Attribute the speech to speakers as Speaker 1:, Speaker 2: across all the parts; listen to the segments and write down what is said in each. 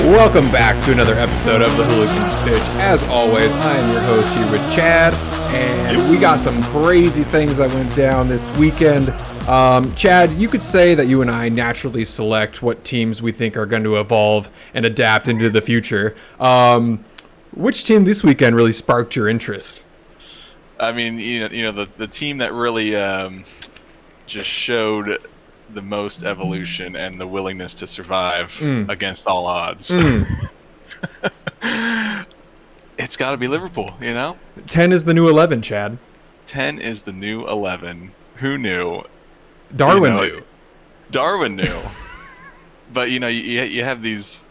Speaker 1: Welcome back to another episode of the Hooligans Pitch. As always, I am your host here with Chad, and we got some crazy things that went down this weekend. Chad, you could say that you and I naturally select what teams we think are going to evolve and adapt into the future. Which team this weekend really sparked your interest?
Speaker 2: I mean, the team that really just showed the most evolution and the willingness to survive against all odds. It's got to be Liverpool,
Speaker 1: 10 is the new 11, Chad.
Speaker 2: 10 is the new 11. Who knew?
Speaker 1: Darwin knew.
Speaker 2: Darwin knew. But, you have these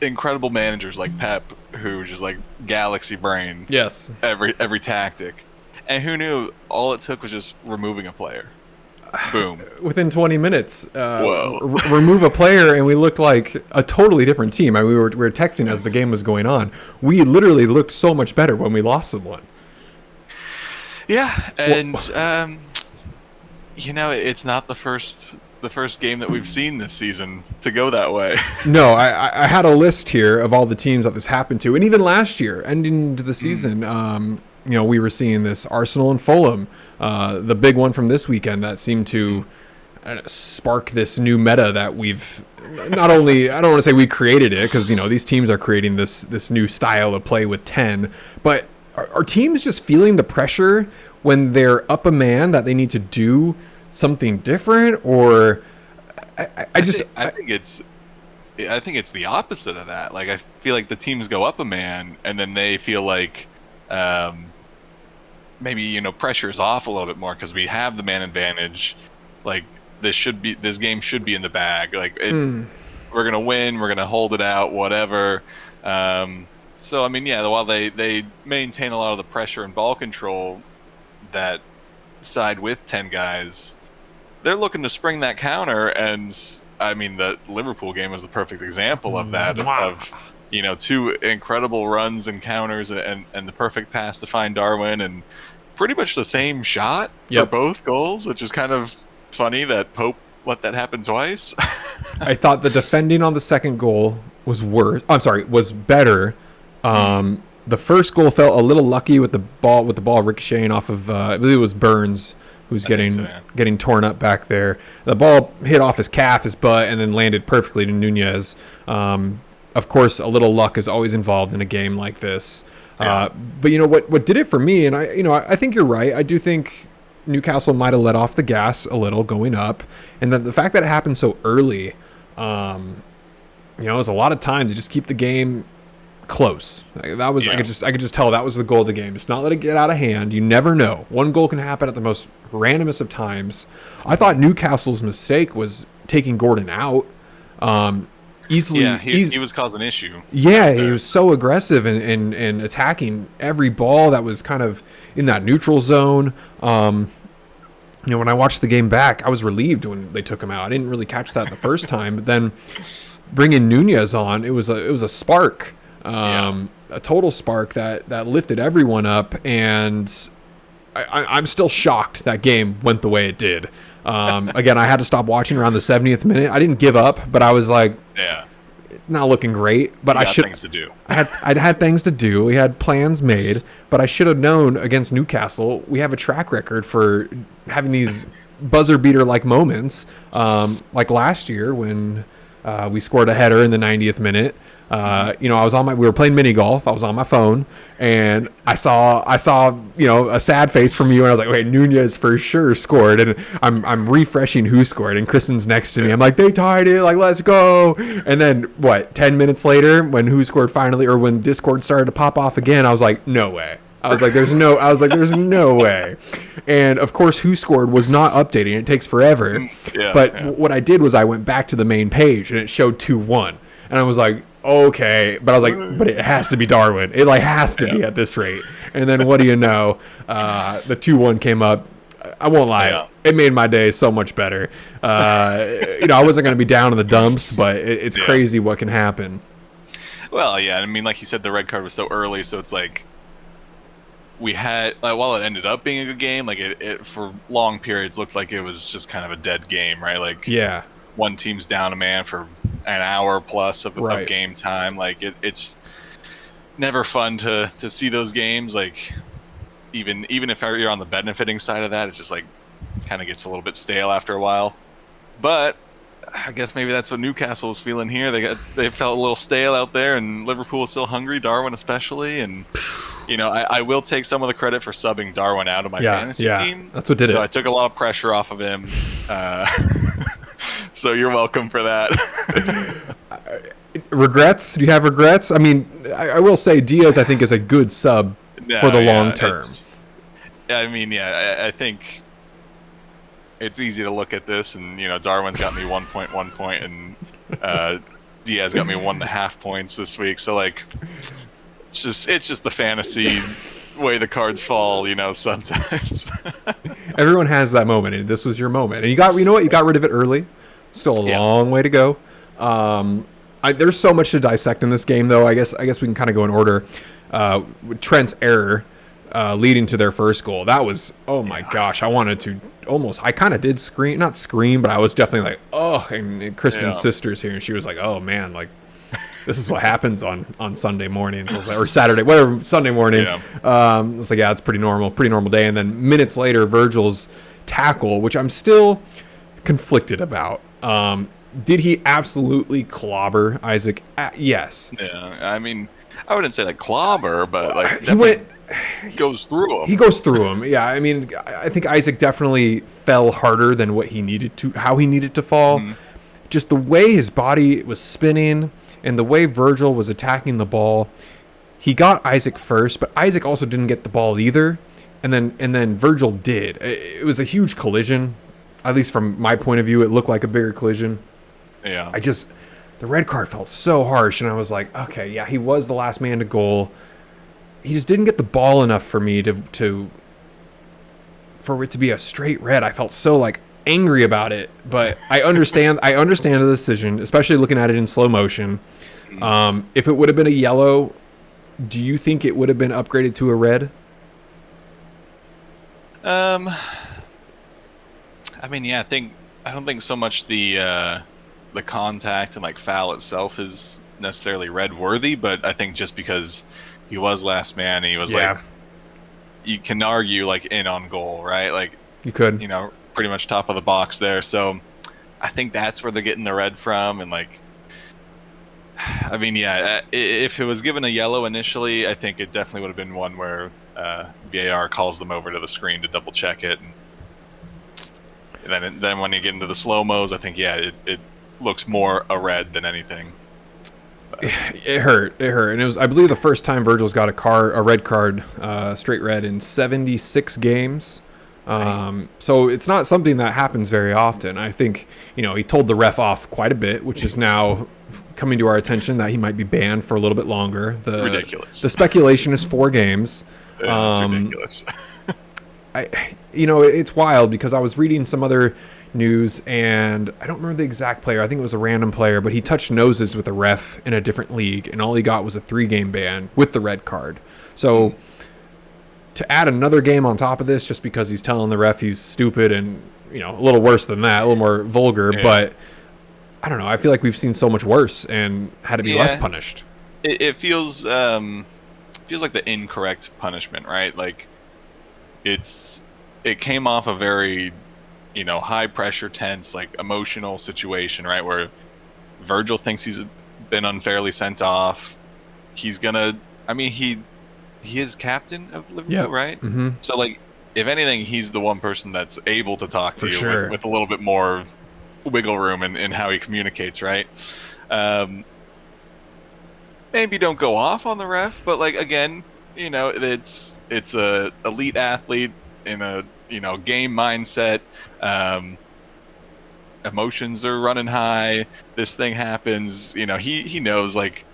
Speaker 2: incredible managers like Pep who just like galaxy brain every tactic. And who knew all it took was just removing a player. Boom.
Speaker 1: Within 20 minutes, remove a player, and we looked like a totally different team. I mean, we were texting as the game was going on. We literally looked so much better when we lost someone.
Speaker 2: Yeah, and it's not the first game that we've seen this season to go that way.
Speaker 1: No, I had a list here of all the teams that this happened to, and even last year, ending into the season. We were seeing this Arsenal and Fulham, the big one from this weekend that seemed to spark this new meta that we've not only, I don't want to say we created it because, these teams are creating this new style of play with 10, but are teams just feeling the pressure when they're up a man that they need to do something different? Or I
Speaker 2: think it's the opposite of that. Like, I feel like the teams go up a man and then they feel like, maybe pressure is off a little bit more because we have the man advantage. Like this game should be in the bag. Like we're gonna win, we're gonna hold it out, whatever. So I mean, yeah, while they maintain a lot of the pressure and ball control that side with 10 guys, they're looking to spring that counter. And I mean, the Liverpool game was the perfect example of that. Of two incredible runs and counters and the perfect pass to find Darwin, and pretty much the same shot for both goals, which is kind of funny that Pope let that happen twice.
Speaker 1: I thought the defending on the second goal was better. The first goal felt a little lucky with the ball ricocheting off of, I believe it was Burns, who's getting torn up back there. The ball hit off his calf, his butt, and then landed perfectly to Nunez. Of course, a little luck is always involved in a game like this. But what did it for me, and I think you're right. I do think Newcastle might have let off the gas a little going up, and the fact that it happened so early, it was a lot of time to just keep the game close. I could just tell that was the goal of the game. Just not let it get out of hand. You never know. One goal can happen at the most randomest of times. I thought Newcastle's mistake was taking Gordon out. Easily,
Speaker 2: he was causing an issue.
Speaker 1: Yeah, he was so aggressive and attacking every ball that was kind of in that neutral zone. When I watched the game back, I was relieved when they took him out. I didn't really catch that the first time, but then bringing Nunez on, it was a spark, a total spark that lifted everyone up. And I'm still shocked that game went the way it did. Again, I had to stop watching around the 70th minute. I didn't give up, but I was like, not looking great. But I should.
Speaker 2: Things to do.
Speaker 1: I'd had things to do. We had plans made, but I should have known against Newcastle. We have a track record for having these buzzer beater like moments, like last year when we scored a header in the 90th minute. We were playing mini golf. I was on my phone and I saw, a sad face from you. And I was like, wait, Nunez for sure scored. And I'm refreshing who scored, and Kristen's next to me. I'm like, they tied it, like, let's go. And then 10 minutes later when who scored finally, or when Discord started to pop off again, I was like, no way. I was like, there's no way. And of course, who scored was not updating. It takes forever. What I did was I went back to the main page and it showed 2-1. And I was like, okay, but I was like, but it has to be Darwin. It has to be at this rate. And then what do you know? The 2-1 came up. I won't lie. It made my day so much better. I wasn't going to be down in the dumps, but it's crazy what can happen.
Speaker 2: Well, yeah. I mean, like you said, the red card was so early, so it's like we had, while it ended up being a good game, like it for long periods looked like it was just kind of a dead game, right? Like,
Speaker 1: yeah,
Speaker 2: one team's down a man for an hour plus of
Speaker 1: Right.
Speaker 2: game time. Like it's never fun to see those games. Like even if you're on the benefiting side of that, it's just like kind of gets a little bit stale after a while. But I guess maybe that's what Newcastle was feeling here. They felt a little stale out there, and Liverpool is still hungry, Darwin especially. And I will take some of the credit for subbing Darwin out of my fantasy team.
Speaker 1: That's what did it.
Speaker 2: So I took a lot of pressure off of him. So you're welcome for that.
Speaker 1: Regrets? Do you have regrets? I mean, I will say Diaz, I think, is a good sub for the long term.
Speaker 2: I think it's easy to look at this, and Darwin's got me 1.1 point, and Diaz got me 1.5 points this week. So like, it's just the fantasy way the cards fall, sometimes.
Speaker 1: Everyone has that moment, and this was your moment. And you got rid of it early. Still a long way to go. There's so much to dissect in this game, though. I guess we can kind of go in order. Trent's error leading to their first goal. That was, oh my gosh, I wanted to I kind of did scream, not scream, but I was definitely like, oh. And Kristen's sister's here, and she was like, oh man, like this is what happens on Sunday mornings. I was like, or Saturday, whatever, Sunday morning. Yeah. I was like, yeah, it's pretty normal day. And then minutes later, Virgil's tackle, which I'm still conflicted about. Did he absolutely clobber Isaac? Yes.
Speaker 2: Yeah, I mean, I wouldn't say like clobber, but like he goes through him.
Speaker 1: He goes through him. Yeah, I mean, I think Isaac definitely fell harder than what he needed to, how he needed to fall. Mm-hmm. Just the way his body was spinning and the way Virgil was attacking the ball. He got Isaac first, but Isaac also didn't get the ball either. And then Virgil did. It was a huge collision. At least from my point of view, it looked like a bigger collision.
Speaker 2: Yeah.
Speaker 1: The red card felt so harsh, and I was like, okay, yeah, he was the last man to goal. He just didn't get the ball enough for me for it to be a straight red. I felt so like angry about it, but I understand the decision, especially looking at it in slow motion. If it would have been a yellow, do you think it would have been upgraded to a red?
Speaker 2: I mean, yeah, I don't think so much the contact and like foul itself is necessarily red worthy, but I think just because he was last man, he was like, you can argue like in on goal, right? Like
Speaker 1: you could,
Speaker 2: pretty much top of the box there. So I think that's where they're getting the red from. And like, I mean, yeah, if it was given a yellow initially, I think it definitely would have been one where VAR calls them over to the screen to double check it. And then when you get into the slow-mos, I think, it looks more a red than anything. But
Speaker 1: it hurt. And it was, I believe, the first time Virgil's got a red card, straight red in 76 games. So it's not something that happens very often. I think, he told the ref off quite a bit, which is now coming to our attention that he might be banned for a little bit longer.
Speaker 2: Ridiculous.
Speaker 1: The speculation is 4 games.
Speaker 2: It's ridiculous.
Speaker 1: It's wild because I was reading some other news and I don't remember the exact player. I think it was a random player, but he touched noses with a ref in a different league and all he got was a 3-game ban with the red card. So to add another game on top of this just because he's telling the ref he's stupid and, a little worse than that, a little more vulgar, but I don't know. I feel like we've seen so much worse and had to be less punished.
Speaker 2: It feels like the incorrect punishment, right? Like it came off a very, high pressure, tense, like emotional situation, right? Where Virgil thinks he's been unfairly sent off. He's gonna, he is captain of Liverpool, right? Mm-hmm. So like, if anything, he's the one person that's able to talk to you with a little bit more wiggle room in how he communicates, right? Maybe don't go off on the ref, but like again, it's a elite athlete in a game mindset. Emotions are running high. This thing happens. He knows like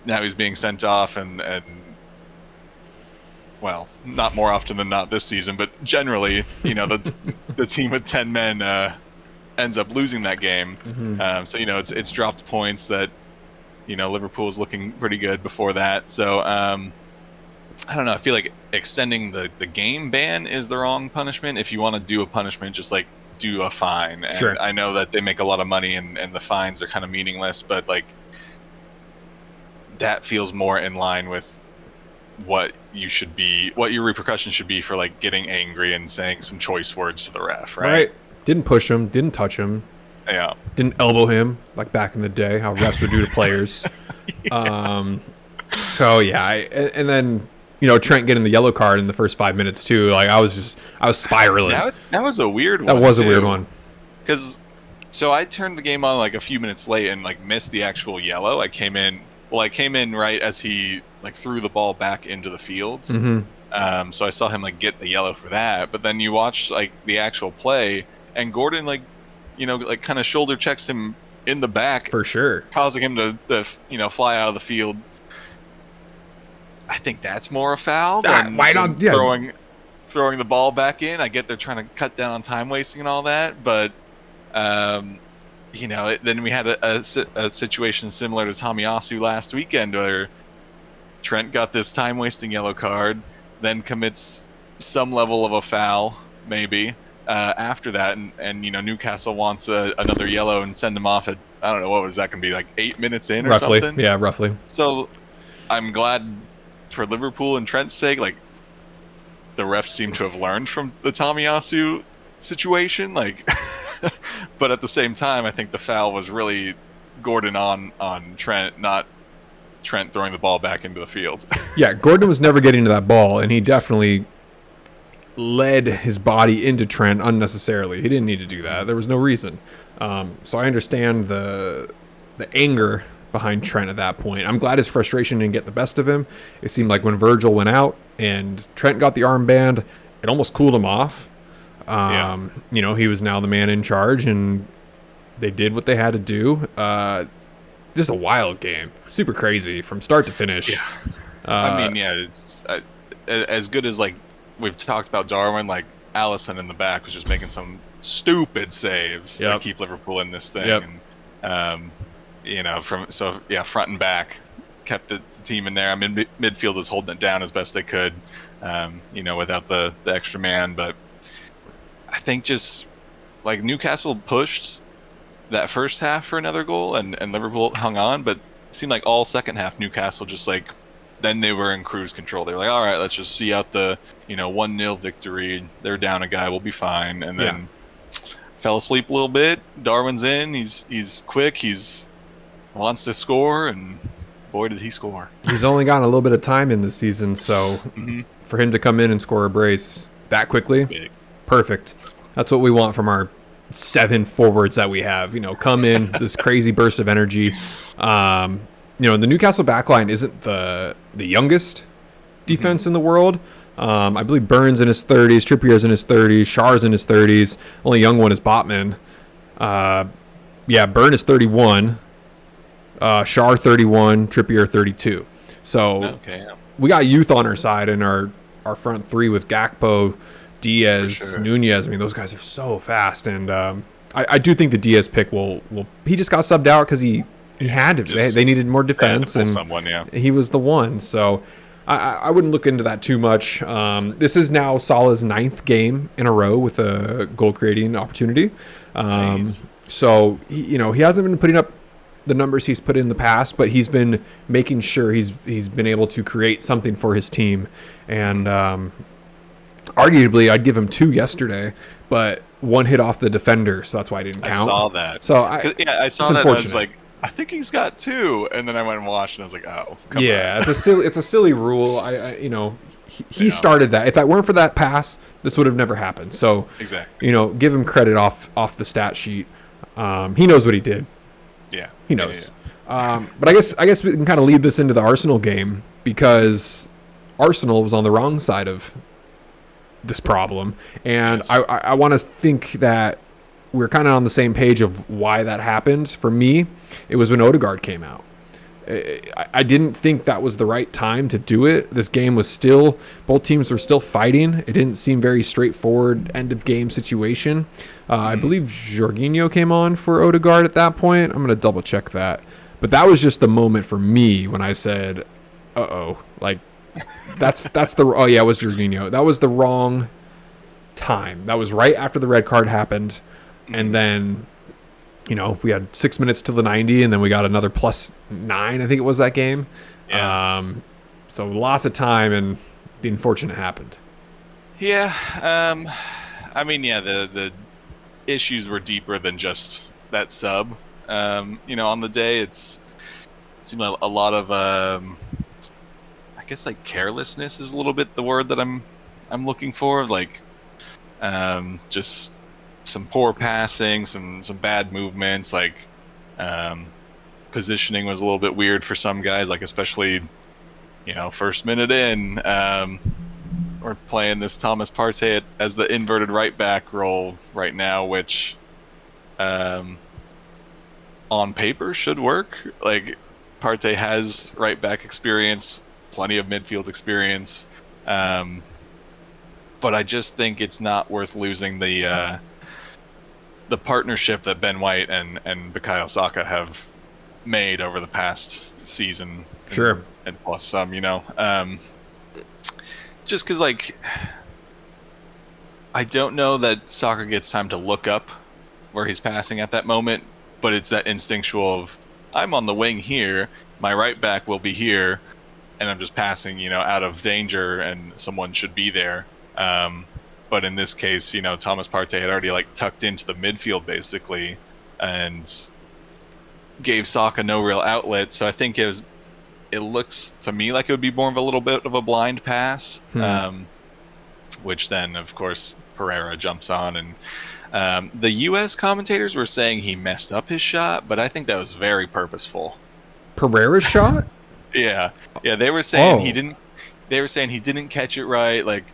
Speaker 2: now he's being sent off and well, not more often than not this season, but generally, the team with 10 men ends up losing that game. Mm-hmm. So it's dropped points that Liverpool's looking pretty good before that. So I don't know. I feel like extending the game ban is the wrong punishment. If you want to do a punishment, just like do a fine. And
Speaker 1: Sure.
Speaker 2: I know that they make a lot of money and the fines are kind of meaningless, but like that feels more in line with what your repercussions should be for like getting angry and saying some choice words to the ref, right?
Speaker 1: Didn't push him, didn't touch him,
Speaker 2: Yeah.
Speaker 1: didn't elbow him like back in the day, how refs would do to players. So yeah, and then Trent getting the yellow card in the first 5 minutes too. Like I was spiraling.
Speaker 2: That was a weird one.
Speaker 1: That was a weird one.
Speaker 2: Because so I turned the game on like a few minutes late and like missed the actual yellow. I came in right as he like threw the ball back into the field.
Speaker 1: Mm-hmm.
Speaker 2: So I saw him like get the yellow for that. But then you watch like the actual play, and Gordon like kind of shoulder checks him in the back
Speaker 1: For sure.
Speaker 2: causing him to fly out of the field. I think that's more a foul than throwing the ball back in. I get they're trying to cut down on time wasting and all that, but then we had a situation similar to Tomiyasu last weekend where Trent got this time wasting yellow card, then commits some level of a foul maybe after that, and Newcastle wants another yellow and send him off at, I don't know, what was that going to be, like 8 minutes in or something?
Speaker 1: Yeah, roughly.
Speaker 2: So I'm glad for Liverpool and Trent's sake, like the refs seem to have learned from the Tomiyasu situation, like but at the same time I think the foul was really Gordon on Trent, not Trent throwing the ball back into the field.
Speaker 1: Yeah, Gordon was never getting to that ball, and he definitely led his body into Trent unnecessarily. He didn't need to do that. There was no reason. So I understand the anger behind Trent at that point. I'm glad his frustration didn't get the best of him. It seemed like when Virgil went out and Trent got the armband, it almost cooled him off. He was now the man in charge, and they did what they had to do. Just a wild game, super crazy from start to finish.
Speaker 2: Yeah. It's as good as like we've talked about Darwin. Like Allison in the back was just making some stupid saves to keep Liverpool in this thing. And front and back kept the team in there. I mean, midfield was holding it down as best they could, without the extra man. But I think just like Newcastle pushed that first half for another goal, and Liverpool hung on, but it seemed like all second half Newcastle just like, then they were in cruise control. They were like, all right, let's just see out the 1-0 victory. They're down a guy, we'll be fine. And then fell asleep a little bit. Darwin's in. He's quick. He's wants to score, and boy did he score.
Speaker 1: He's only gotten a little bit of time in this season, so for him to come in and score a brace that quickly, perfect. That's what we want from our 7 forwards that we have. Come in, this crazy burst of energy. The Newcastle backline isn't the youngest defense in the world. I believe Burns in his 30s, Trippier's in his 30s, Shar's in his 30s. Only young one is Botman. Burn is 31. Shar 31, Trippier 32. So we got youth on our side in our front three with Gakpo, Diaz, Nunez. I mean, those guys are so fast, and I do think the Diaz pick will. He just got subbed out because he had to. They needed more defense, and he was the one. So I wouldn't look into that too much. This is now Salah's 9th game in a row with a goal-creating opportunity. So he hasn't been putting up the numbers he's put in the past, but he's been making sure he's been able to create something for his team. And arguably, I'd give him 2 yesterday, but 1 hit off the defender, so that's why I didn't count.
Speaker 2: I saw that.
Speaker 1: So
Speaker 2: I saw that. And I was like, I think he's got 2, and then I went and watched, and I was like, oh, come on.
Speaker 1: It's a silly rule. He started that. If that weren't for that pass, this would have never happened. So
Speaker 2: exactly,
Speaker 1: give him credit off the stat sheet. He knows what he did.
Speaker 2: Yeah,
Speaker 1: he knows. But I guess we can kind of lead this into the Arsenal game, because Arsenal was on the wrong side of this problem, and yes. I want to think that we're kind of on the same page of why that happened. For me, it was when Odegaard came out. I didn't think that was the right time to do it. This game was still, both teams were still fighting. It didn't seem very straightforward end of game situation. I believe Jorginho came on for Odegaard at that point. I'm going to double check that. But that was just the moment for me when I said, like it was Jorginho. That was the wrong time. That was right after the red card happened. And
Speaker 2: Mhm.
Speaker 1: then, we had 6 minutes to the 90, and then we got another +9, I think it was that game.
Speaker 2: Yeah.
Speaker 1: So lots of time, and the unfortunate happened.
Speaker 2: Yeah. I mean, yeah, the issues were deeper than just that sub. On the day, it seemed like a lot of, I guess, like, carelessness is a little bit the word that I'm looking for. Like, just some poor passing, some bad movements. Like, positioning was a little bit weird for some guys. Like, especially, first minute in. We're playing this Thomas Partey as the inverted right back role right now, which on paper should work. Like, Partey has right back experience, plenty of midfield experience, but I just think it's not worth losing the partnership that Ben White and Bukayo Saka have made over the past season.
Speaker 1: Sure.
Speaker 2: And plus some, just because, like, I don't know that Saka gets time to look up where he's passing at that moment, but it's that instinctual of, I'm on the wing here, my right back will be here, and I'm just passing, out of danger, and someone should be there. But in this case, Thomas Partey had already, like, tucked into the midfield basically, and gave Saka no real outlet. So I think it looks to me like it would be more of a little bit of a blind pass, which then, of course, Pereira jumps on. And the U.S. commentators were saying he messed up his shot, but I think that was very purposeful.
Speaker 1: Pereira's shot?
Speaker 2: Yeah, they were saying
Speaker 1: Oh.
Speaker 2: he didn't. They were saying he didn't catch it right. Like,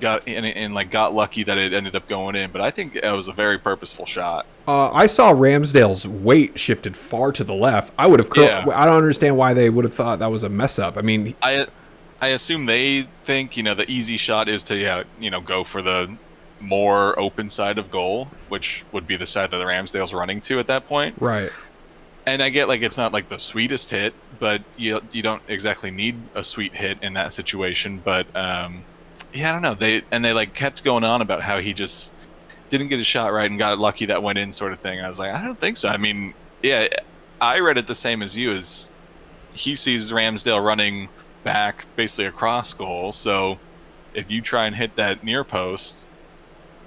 Speaker 2: got lucky that it ended up going in. But I think it was a very purposeful shot.
Speaker 1: I saw Ramsdale's weight shifted far to the left. I would have.
Speaker 2: Yeah.
Speaker 1: I don't understand why they would have thought that was a mess up. I mean,
Speaker 2: I assume they think, the easy shot is to go for the more open side of goal, which would be the side that the Ramsdale's running to at that point.
Speaker 1: right.
Speaker 2: And I get, like, it's not like the sweetest hit, but you don't exactly need a sweet hit in that situation. But I don't know. They like kept going on about how he just didn't get his shot right and got lucky that went in, sort of thing. And I was like, I don't think so. I mean, yeah, I read it the same as you. As he sees Ramsdale running back basically across goal. So if you try and hit that near post,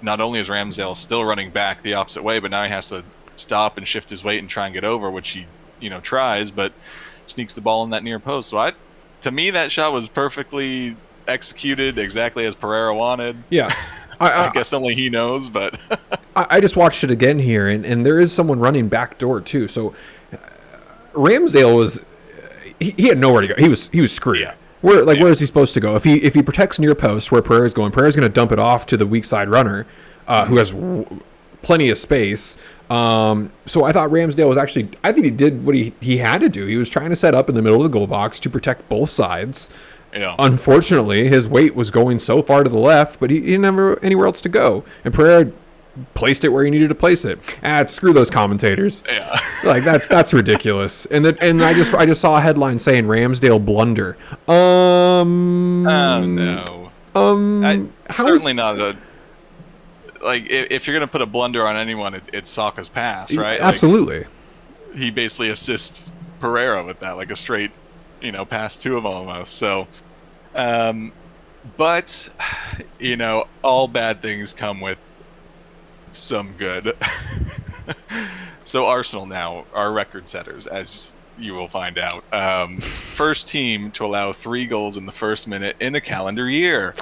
Speaker 2: not only is Ramsdale still running back the opposite way, but now he has to stop and shift his weight and try and get over, which he tries, but sneaks the ball in that near post. So to me, that shot was perfectly executed, exactly as Pereira wanted.
Speaker 1: Yeah.
Speaker 2: I guess only he knows, but
Speaker 1: I just watched it again here, and there is someone running back door too. So Ramsdale was he had nowhere to go. He was screwed.
Speaker 2: Yeah.
Speaker 1: Where is he supposed to go? If he protects near post where Pereira's going to dump it off to the weak side runner, who has plenty of space. So I thought Ramsdale was actually, I think he did what he had to do. He was trying to set up in the middle of the goal box to protect both sides.
Speaker 2: Yeah.
Speaker 1: Unfortunately, his weight was going so far to the left, but he didn't have anywhere else to go. And Pereira placed it where he needed to place it. Screw those commentators.
Speaker 2: Yeah.
Speaker 1: Like, that's ridiculous. And I just saw a headline saying Ramsdale blunder.
Speaker 2: Oh no. Certainly not a. Like, if you're gonna put a blunder on anyone, it's Saka's pass, right?
Speaker 1: Absolutely.
Speaker 2: Like, he basically assists Pereira with that, like a straight, pass to him almost. So, but all bad things come with some good. So Arsenal now are record setters, as you will find out. First team to allow 3 goals in the first minute in a calendar year.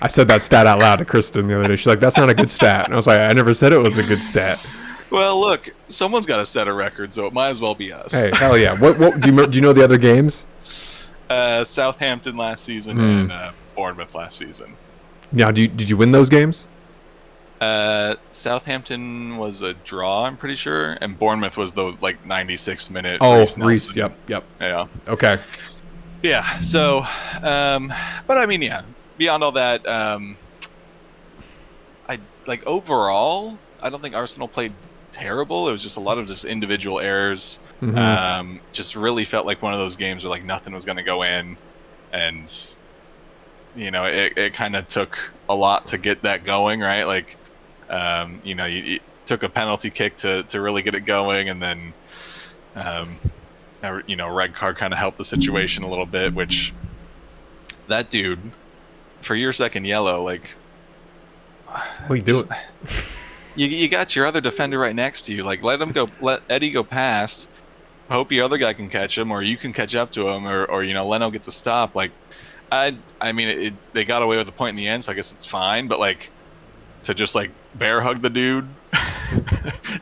Speaker 1: I said that stat out loud to Kristen the other day. She's like, "That's not a good stat." And I was like, "I never said it was a good stat."
Speaker 2: Well, look, someone's got to set a record, so it might as well be us.
Speaker 1: Hey, hell yeah! What do you know the other games?
Speaker 2: Southampton last season and Bournemouth last season.
Speaker 1: Now, did you win those games?
Speaker 2: Southampton was a draw, I'm pretty sure, and Bournemouth was the 96 minute.
Speaker 1: Oh, Reece. Yep.
Speaker 2: Yeah.
Speaker 1: Okay.
Speaker 2: Yeah. So, but I mean, yeah. Beyond all that, overall, I don't think Arsenal played terrible. It was just a lot of just individual errors.
Speaker 1: Mm-hmm.
Speaker 2: Just really felt like one of those games where nothing was going to go in, and it kind of took a lot to get that going, right? Like, you took a penalty kick to really get it going, and then, red card kind of helped the situation a little bit, which that dude, for your second yellow, like,
Speaker 1: What are you doing?
Speaker 2: you got your other defender right next to you. Like, let Eddie go past. Hope your other guy can catch him, or you can catch up to him, or Leno gets a stop. Like, I mean, they got away with the point in the end, so I guess it's fine. But like, to just like bear hug the dude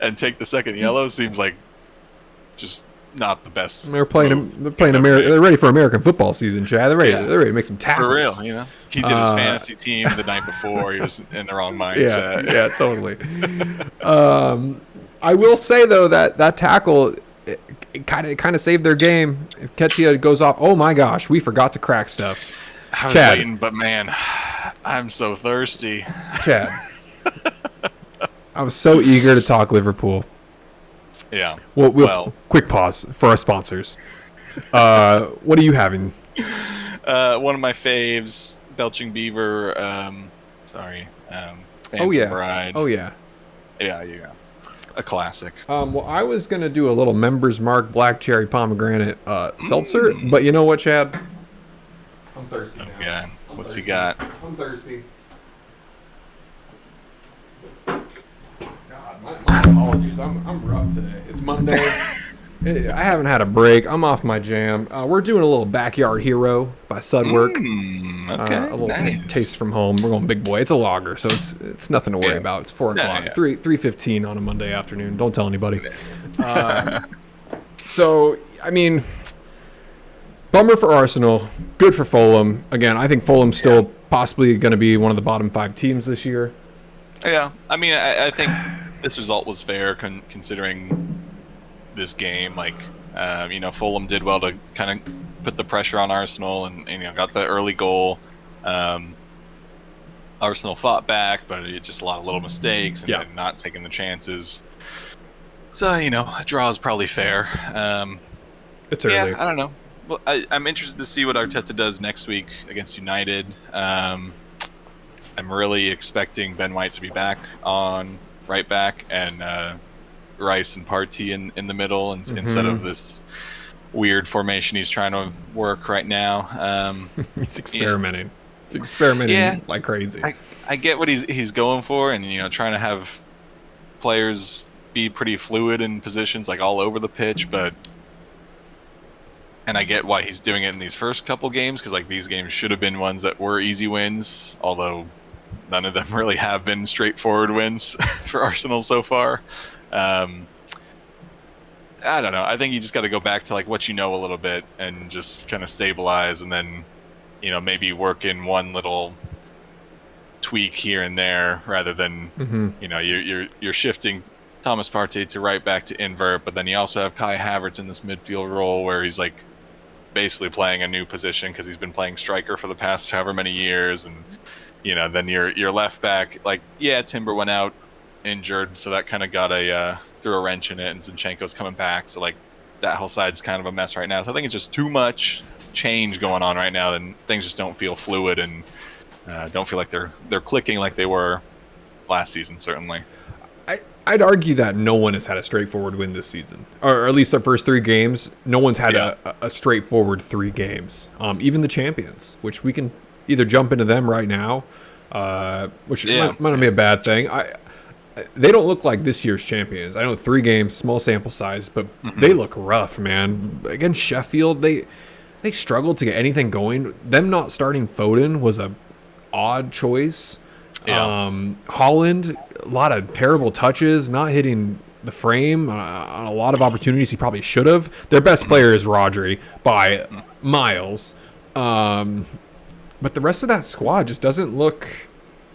Speaker 2: and take the second yellow seems like just not the best.
Speaker 1: They're playing. They're ready for American football season, Chad. They're ready. Yeah. They're ready to make some tackles.
Speaker 2: For real, He did his fantasy team the night before. He was in the wrong mindset.
Speaker 1: Yeah, totally. I will say though that tackle, it kind of saved their game. If Ketia goes off, oh my gosh, we forgot to crack stuff.
Speaker 2: I was waiting, but man, I'm so thirsty.
Speaker 1: Chad, I was so eager to talk Liverpool.
Speaker 2: Yeah.
Speaker 1: Well, quick pause for our sponsors. What are you having?
Speaker 2: One of my faves, Belching Beaver.
Speaker 1: Oh yeah.
Speaker 2: Bride.
Speaker 1: Oh yeah.
Speaker 2: Yeah. A classic.
Speaker 1: Well, I was gonna do a little Members Mark Black Cherry Pomegranate seltzer, but you know what, Chad? I'm thirsty now.
Speaker 2: Yeah. What's he got?
Speaker 1: I'm thirsty. My apologies. I'm rough today. It's Monday. I haven't had a break. I'm off my jam. We're doing a little Backyard Hero by Sudwork.
Speaker 2: Okay.
Speaker 1: A little
Speaker 2: nice.
Speaker 1: taste from home. We're going big boy. It's a lager, so it's nothing to worry about. It's 4 o'clock,
Speaker 2: Yeah.
Speaker 1: 3:15 on a Monday afternoon. Don't tell anybody. So I mean, bummer for Arsenal. Good for Fulham. Again, I think Fulham's still possibly going to be one of the bottom 5 teams this year.
Speaker 2: Yeah. I mean, I think this result was fair considering this game. Like, Fulham did well to kind of put the pressure on Arsenal and got the early goal. Arsenal fought back, but it just a lot of little mistakes and not taking the chances. So, a draw is probably fair.
Speaker 1: It's early.
Speaker 2: Yeah, I don't know. Well, I'm interested to see what Arteta does next week against United. I'm really expecting Ben White to be back on right back and Rice and Partey in the middle instead of this weird formation he's trying to work right now.
Speaker 1: He's experimenting. He's experimenting like crazy.
Speaker 2: I get what he's going for, and trying to have players be pretty fluid in positions like all over the pitch, and I get why he's doing it in these first couple games, because like these games should have been ones that were easy wins, although none of them really have been straightforward wins for Arsenal so far. I don't know. I think you just got to go back to like what you know a little bit and just kind of stabilize, and then maybe work in one little tweak here and there rather than you're shifting Thomas Partey to right back to invert, but then you also have Kai Havertz in this midfield role where he's like basically playing a new position because he's been playing striker for the past however many years, and then your left back, like Timber went out injured, so that kind of got threw a wrench in it, and Zinchenko's coming back, so like that whole side's kind of a mess right now. So I think it's just too much change going on right now, and things just don't feel fluid and don't feel like they're clicking like they were last season, certainly.
Speaker 1: I'd argue that no one has had a straightforward win this season, or at least the first 3 games. No one's had a straightforward 3 games. Even the champions, which we can either jump into them right now, which might not be a bad thing. They don't look like this year's champions. I know 3 games, small sample size, but they look rough, man. Against Sheffield, they struggled to get anything going. Them not starting Foden was a odd choice. Holland, a lot of terrible touches, not hitting the frame on a lot of opportunities he probably should have. Their best player is Rodri by miles. But the rest of that squad just doesn't look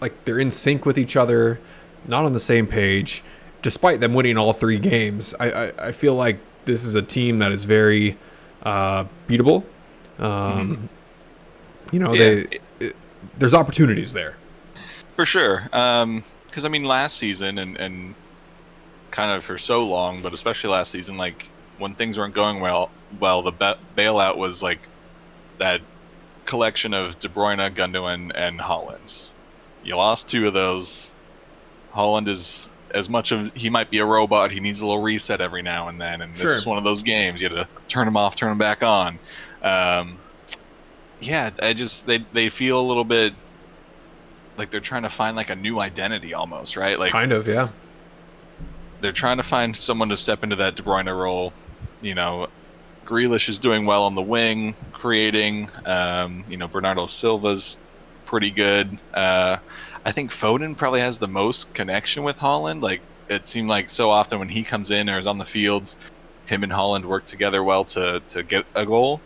Speaker 1: like they're in sync with each other, not on the same page, despite them winning all 3 games. I feel like this is a team that is very beatable. There's opportunities there.
Speaker 2: For sure. Because, last season and kind of for so long, but especially last season, like when things weren't going well, the bailout was like that collection of De Bruyne, Gundogan, and Haaland. You lost 2 of those. Haaland is, as much of he might be a robot, he needs a little reset every now and then. And this was one of those games you had to turn him off, turn him back on. Yeah, they feel a little bit like they're trying to find like a new identity almost, right? Like
Speaker 1: kind of, yeah.
Speaker 2: They're trying to find someone to step into that De Bruyne role. You know, Grealish is doing well on the wing, creating. Bernardo Silva's pretty good. I think Foden probably has the most connection with Haaland. Like, it seemed like so often when he comes in or is on the fields, him and Haaland work together well to get a goal.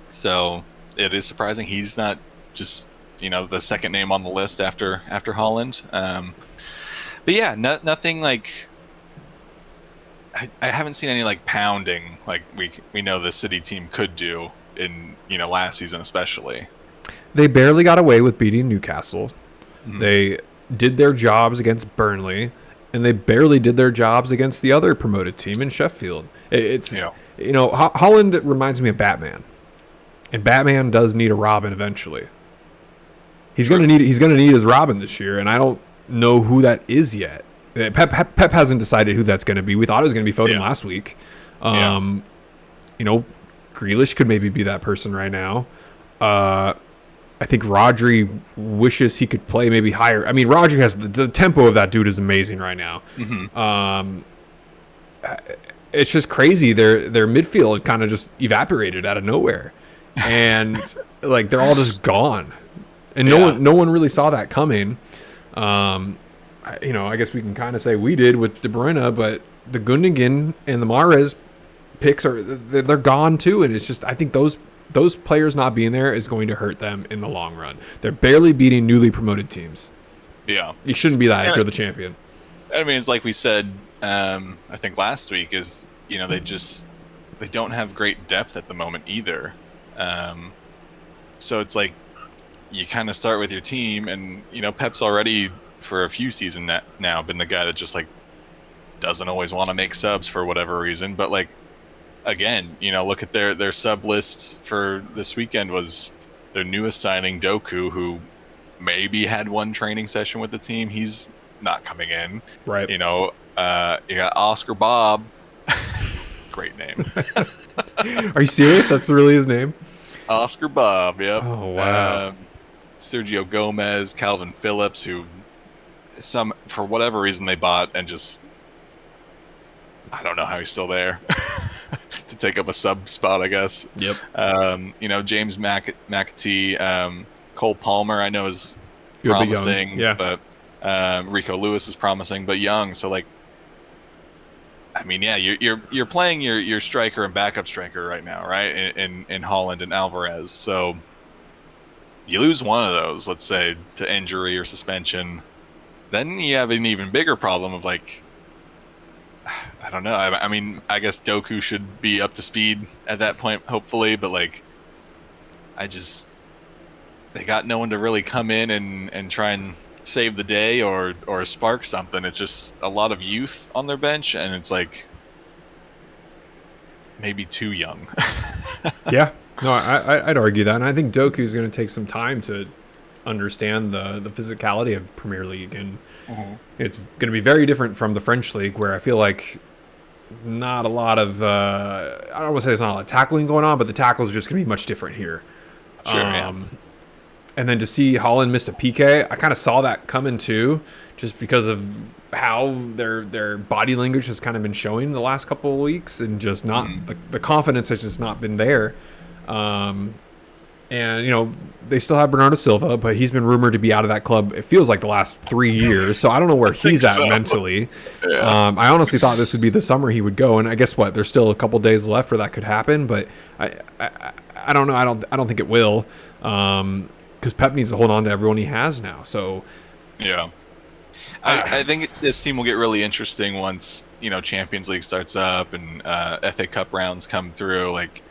Speaker 2: So it is surprising he's not just, the second name on the list after Haaland. But yeah, nothing like... I haven't seen any like pounding like we know the City team could do in last season especially.
Speaker 1: They barely got away with beating Newcastle.
Speaker 2: Mm-hmm.
Speaker 1: They did their jobs against Burnley, and they barely did their jobs against the other promoted team in Sheffield. Haaland reminds me of Batman, and Batman does need a Robin eventually. He's gonna need his Robin this year, and I don't know who that is yet. Pep hasn't decided who that's going to be. We thought it was going to be Foden last week. Grealish could maybe be that person right now. I think Rodri wishes he could play maybe higher. I mean, Rodri has the tempo of that dude is amazing right now.
Speaker 2: Mm-hmm.
Speaker 1: It's just crazy. Their midfield kind of just evaporated out of nowhere, and like they're all just gone, and no one really saw that coming. I guess we can kind of say we did with De Bruyne, but the Gundogan and the Mahrez picks they're gone too, and it's just I think those players not being there is going to hurt them in the long run. They're barely beating newly promoted teams.
Speaker 2: Yeah,
Speaker 1: you shouldn't be that if you're the champion.
Speaker 2: I mean, it's like we said, I think last week is they don't have great depth at the moment either. So it's like you kind of start with your team, and Pep's already for a few seasons now been the guy that just like doesn't always want to make subs for whatever reason. But like again, look at their sub list for this weekend was their newest signing, Doku, who maybe had one training session with the team. He's not coming in.
Speaker 1: Right.
Speaker 2: You got Oscar Bob. Great name.
Speaker 1: Are you serious? That's really his name?
Speaker 2: Oscar Bob, yep.
Speaker 1: Oh, wow.
Speaker 2: Sergio Gomez, Calvin Phillips, who for whatever reason they bought and just I don't know how he's still there to take up a sub spot, I guess.
Speaker 1: Yep.
Speaker 2: James McAtee, Cole Palmer, I know is
Speaker 1: good,
Speaker 2: promising,
Speaker 1: but
Speaker 2: Rico Lewis is promising, but young. So like, I mean, yeah, you're playing your striker and backup striker right now, right? In Haaland and Alvarez. So you lose one of those, let's say, to injury or suspension. Then you have an even bigger problem of like, I don't know. I mean, I guess Doku should be up to speed at that point, hopefully. But like, they got no one to really come in and try and save the day or spark something. It's just a lot of youth on their bench, and it's like maybe too young.
Speaker 1: Yeah, no, I'd argue that, and I think Doku is going to take some time to understand the physicality of Premier League, and it's going to be very different from the French league, where I feel like not a lot of I don't want to say there's not a lot of tackling going on, but the tackles are just going to be much different here.
Speaker 2: Sure. Yeah.
Speaker 1: And then to see Haaland miss a PK, I kind of saw that coming too, just because of how their body language has kind of been showing the last couple of weeks, and just not the confidence has just not been there. And they still have Bernardo Silva, but he's been rumored to be out of that club. It feels like the last 3 years, so I don't know where he's at mentally.
Speaker 2: Yeah.
Speaker 1: I honestly thought this would be the summer he would go, and I guess there's still a couple days left where that could happen, but I don't know. I don't think it will, because Pep needs to hold on to everyone he has now. So
Speaker 2: yeah, I think this team will get really interesting once Champions League starts up and FA Cup rounds come through. Like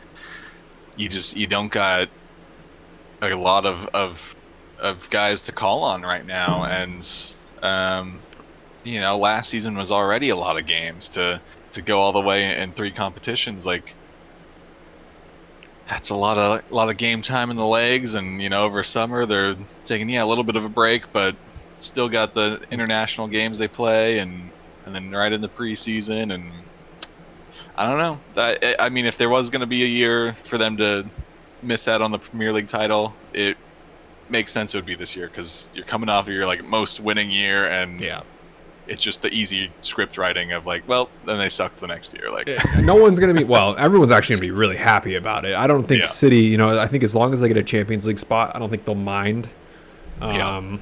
Speaker 2: you don't got a lot of guys to call on right now, and last season was already a lot of games to go all the way in 3 competitions. Like that's a lot of game time in the legs, and over summer they're taking a little bit of a break, but still got the international games they play, and then right in the preseason, and I don't know. I mean, if there was going to be a year for them to miss out on the Premier League title, it makes sense it would be this year, because you're coming off of your most winning year, and
Speaker 1: Yeah.
Speaker 2: it's just the easy script writing of well, then they sucked the next year.
Speaker 1: No one's going to be, well, everyone's actually going to be really happy about it. I don't think
Speaker 2: Yeah.
Speaker 1: City, I think as long as they get a Champions League spot, I don't think they'll mind.
Speaker 2: Yeah.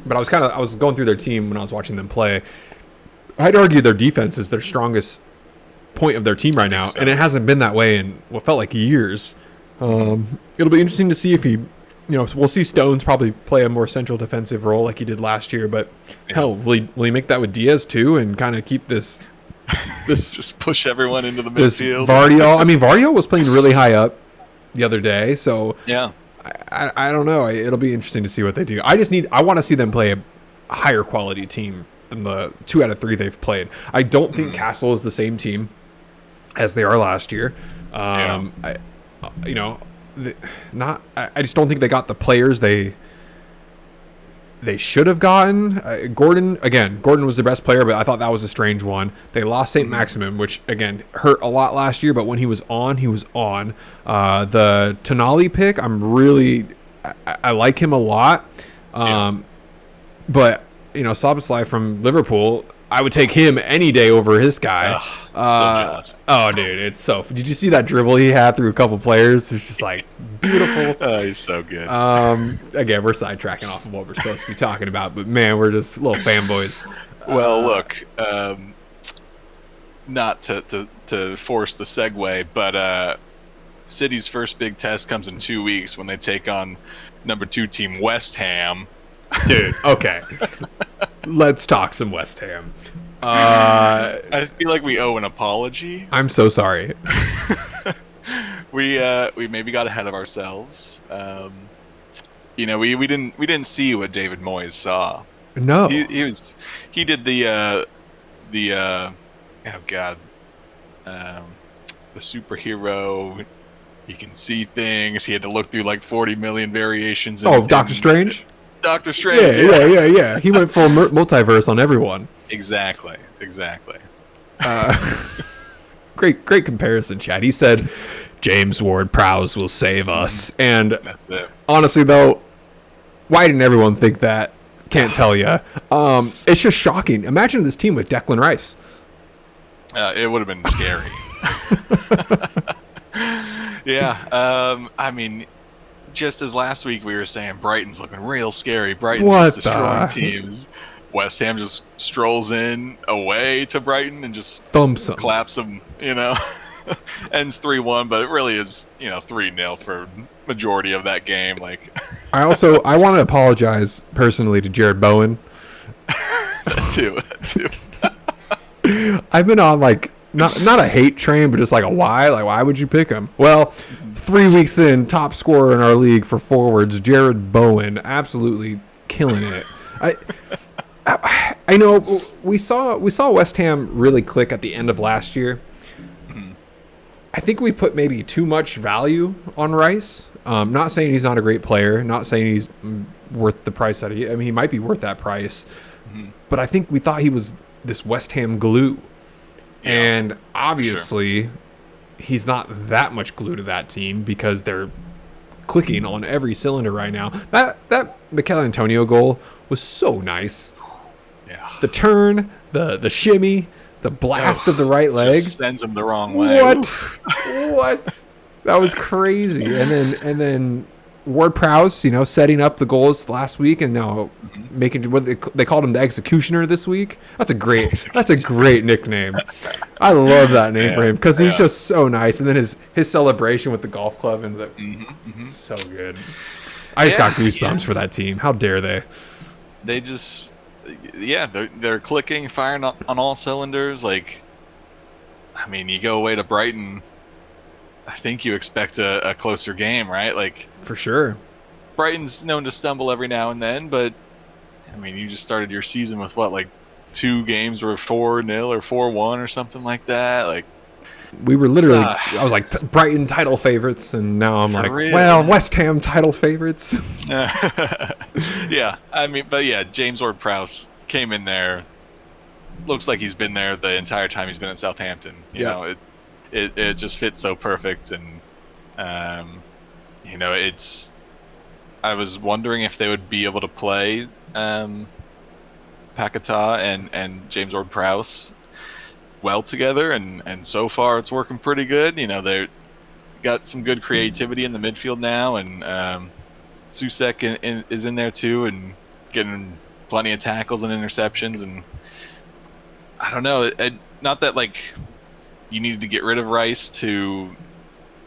Speaker 1: But I was going through their team when I was watching them play. I'd argue their defense is their strongest point of their team right now,
Speaker 2: so.
Speaker 1: and it hasn't been that way in what felt like years. It'll be interesting to see if he, we'll see Stones probably play a more central defensive role like he did last year, but hell, will he make that with Diaz too, and kind of keep this
Speaker 2: just push everyone into the
Speaker 1: this
Speaker 2: midfield?
Speaker 1: Vardiol? I mean, Vardiol was playing really high up the other day, so
Speaker 2: Yeah.
Speaker 1: I don't know. It'll be interesting to see what they do. I want to see them play a higher quality team than the 2 out of 3 they've played. I don't think Castle is the same team as they are last year. I just don't think they got the players they should have gotten. Gordon was the best player, but I thought that was a strange one. They lost St. Maximin, which again hurt a lot last year, but when he was on, he was on. The Tonali pick, I like him a lot. But Szoboszlai from Liverpool, I would take him any day over his guy.
Speaker 2: Jealous.
Speaker 1: Oh, dude, it's so. Did you see that dribble he had through a couple players? It's just beautiful.
Speaker 2: Oh, he's so good.
Speaker 1: Again, we're sidetracking off of what we're supposed to be talking about, but man, we're just little fanboys.
Speaker 2: Well, look, not to force the segue, but City's first big test comes in 2 weeks when they take on number 2 team West Ham.
Speaker 1: Dude, okay. Let's talk some West Ham.
Speaker 2: I feel like we owe an apology.
Speaker 1: I'm so sorry.
Speaker 2: We maybe got ahead of ourselves. We didn't see what David Moyes saw.
Speaker 1: No.
Speaker 2: He did the superhero. He can see things. He had to look through 40 million variations.
Speaker 1: Doctor Strange?
Speaker 2: Doctor Strange.
Speaker 1: Yeah. He went full multiverse on everyone.
Speaker 2: Exactly.
Speaker 1: Great comparison, Chad. He said, James Ward-Prowse will save us. And
Speaker 2: that's it.
Speaker 1: Honestly, though, why didn't everyone think that? Can't tell you. It's just shocking. Imagine this team with Declan Rice.
Speaker 2: It would have been scary. Yeah. I mean, just as last week we were saying, Brighton's looking real scary. Brighton's just destroying teams. West Ham just strolls in away to Brighton and just
Speaker 1: thumps them,
Speaker 2: claps them. Ends 3-1, but it really is 3-0 for majority of that game.
Speaker 1: I want to apologize personally to Jared Bowen.
Speaker 2: too.
Speaker 1: I've been on not a hate train, but just a why. Why would you pick him? Well, 3 weeks in, top scorer in our league for forwards, Jared Bowen, absolutely killing it. I know we saw West Ham really click at the end of last year. I think we put maybe too much value on Rice. Not saying he's not a great player, not saying he's worth the price that he might be worth that price. But I think we thought he was this West Ham glue. Yeah, and obviously he's not that much glue to that team because they're clicking on every cylinder right now. That Mikel Antonio goal was so nice.
Speaker 2: Yeah.
Speaker 1: The turn, the shimmy, the blast of the right leg
Speaker 2: just sends him the wrong way.
Speaker 1: What? That was crazy. And then Ward-Prowse, setting up the goals last week, and now making what they called him the executioner this week. That's a great nickname. I love that name for him because he's just so nice. And then his celebration with the golf club and so good. I just got goosebumps for that team. How dare they?
Speaker 2: They just. Yeah, they're clicking, firing on all cylinders. You go away to Brighton, I think you expect a closer game, right?
Speaker 1: For sure.
Speaker 2: Brighton's known to stumble every now and then, but you just started your season with 2 games were 4-0 or 4-1 or something like that.
Speaker 1: We were literally, I was like, Brighton title favorites, and now I'm like,
Speaker 2: real?
Speaker 1: well, West Ham title favorites.
Speaker 2: Yeah, I mean, but yeah, James Ward-Prowse came in there. Looks like he's been there the entire time he's been at Southampton. You know, it just fits so perfect, and you know, it's. I was wondering if they would be able to play Paquetá and James Ward-Prowse well together, and so far it's working pretty good. You know, they're got some good creativity in the midfield now, and Susek is in there too, and getting plenty of tackles and interceptions. And I don't know, not that like you needed to get rid of Rice to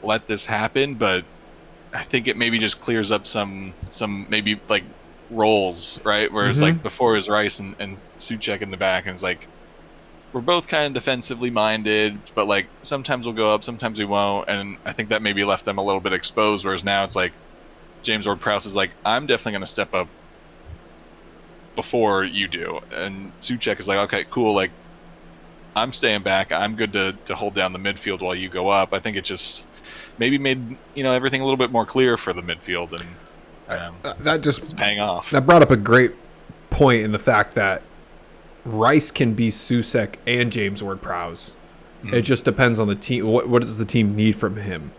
Speaker 2: let this happen, but I think it maybe just clears up some maybe like roles, right? Whereas like before it was Rice and Suchek in the back, and it's like we're both kind of defensively minded, but like sometimes we'll go up, sometimes we won't, and I think that maybe left them a little bit exposed. Whereas now it's like James Ward-Prowse is like, I'm definitely going to step up before you do, and Suchek is like, okay, cool, like I'm staying back, I'm good to hold down the midfield while you go up. I think it just maybe made, you know, everything a little bit more clear for the midfield, and
Speaker 1: that just
Speaker 2: it's paying off.
Speaker 1: That brought up a great point in the fact that Rice can be Susek and James Ward-Prowse. It just depends on the team. What does the team need from him?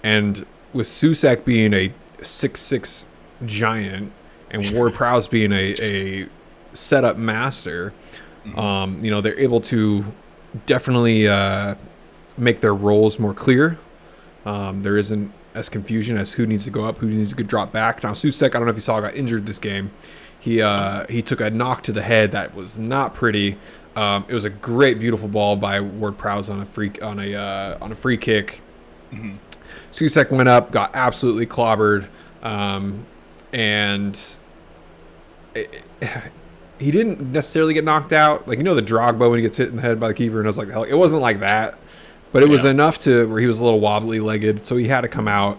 Speaker 1: And with Susek being a 6'6" giant and Ward-Prowse being a setup master, you know, they're able to definitely make their roles more clear. There isn't as confusion as who needs to go up, who needs to drop back. Now Susek, I don't know if you saw, got injured this game. He took a knock to the head that was not pretty. It was a great, beautiful ball by Ward-Prowse on a free kick. Susek went up, got absolutely clobbered, and he didn't necessarily get knocked out. Like, you know, the Drogba when he gets hit in the head by the keeper, and I was like, hell, it wasn't like that, but it was enough to where he was a little wobbly legged, so he had to come out.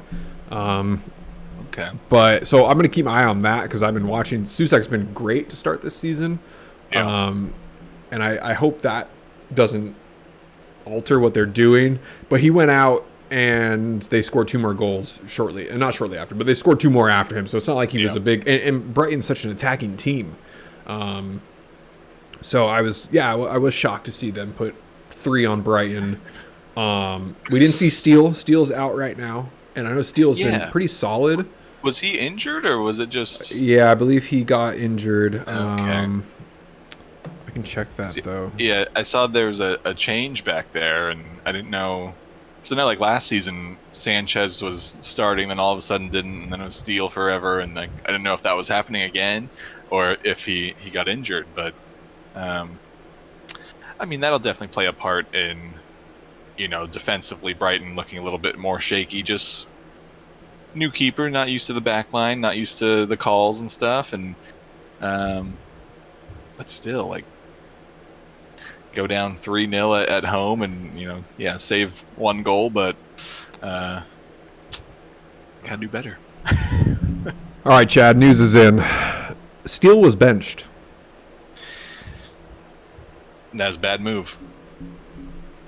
Speaker 2: Okay.
Speaker 1: But so I'm going to keep my eye on that because I've been watching. Susek's been great to start this season.
Speaker 2: Yeah.
Speaker 1: And I hope that doesn't alter what they're doing. But he went out and they scored 2 more goals shortly. And not shortly after, but they scored 2 more after him. So it's not like he was a big... And Brighton's such an attacking team. So I was shocked to see them put 3 on Brighton. We didn't see Steele. Steele's out right now. And I know Steele's been pretty solid.
Speaker 2: Was he injured, or was it just...
Speaker 1: Yeah, I believe he got injured.
Speaker 2: Okay.
Speaker 1: I can check that, though.
Speaker 2: Yeah, I saw there was a change back there, and I didn't know... So now, like, last season, Sanchez was starting, then all of a sudden didn't, and then it was Steele forever, and like I didn't know if that was happening again, or if he got injured. But, I mean, that'll definitely play a part in, you know, defensively, Brighton looking a little bit more shaky. Just new keeper, not used to the back line, not used to the calls and stuff, and but still, like, go down 3-0 at home, and, you know, save 1 goal, but gotta do better.
Speaker 1: All right, Chad, news is in. Steele was benched.
Speaker 2: That's a bad move.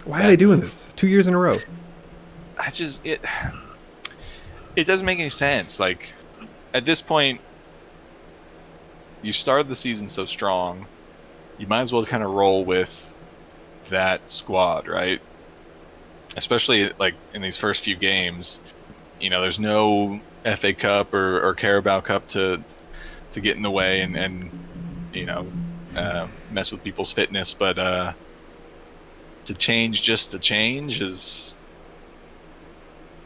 Speaker 1: Why are they doing this 2 years in a row?
Speaker 2: It doesn't make any sense. Like, at this point, you started the season so strong, you might as well kind of roll with that squad, right? Especially like in these first few games, you know, there's no FA Cup or Carabao Cup to get in the way and you know, mess with people's fitness, but to change just to change is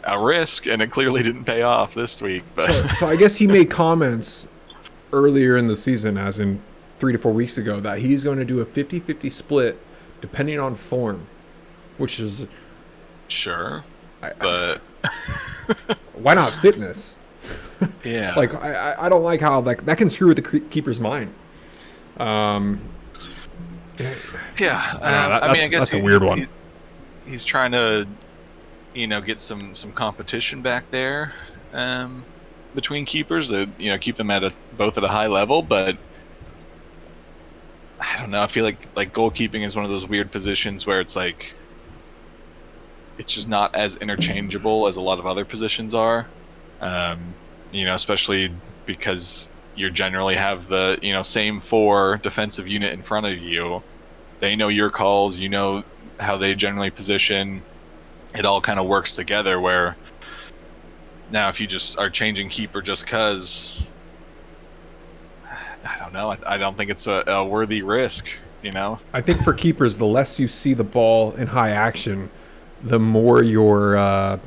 Speaker 2: a risk, and it clearly didn't pay off this week. But
Speaker 1: so I guess he made comments earlier in the season, as in 3 to 4 weeks ago, that he's going to do a 50-50 split depending on form, which is
Speaker 2: sure, but
Speaker 1: why not fitness?
Speaker 2: Yeah,
Speaker 1: like I don't like how like that can screw with the keeper's mind.
Speaker 2: I mean, I guess
Speaker 1: that's a weird one.
Speaker 2: He's trying to, you know, get some competition back there between keepers to, you know, keep them both at a high level. But I don't know. I feel like goalkeeping is one of those weird positions where it's like it's just not as interchangeable as a lot of other positions are. Especially because you generally have the same 4 defensive unit in front of you. They know your calls, how they generally position. It all kind of works together. Where now, if you just are changing keeper just because, I don't know. I don't think it's a worthy risk.
Speaker 1: I think for keepers, the less you see the ball in high action, the more your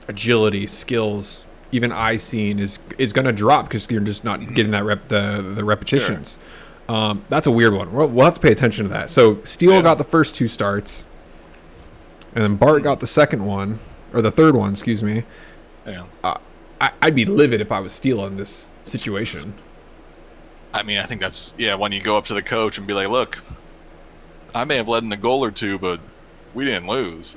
Speaker 1: agility, skills, even eye seeing is going to drop because you're just not getting that the repetitions. Sure. That's a weird one. We'll have to pay attention to that. So Steele got the first 2 starts, and then Bart got the second one, or the third one, excuse me.
Speaker 2: Yeah.
Speaker 1: I'd be livid if I was Steele in this situation.
Speaker 2: I mean, I think that's when you go up to the coach and be like, "Look, I may have led in a goal or 2, but we didn't lose."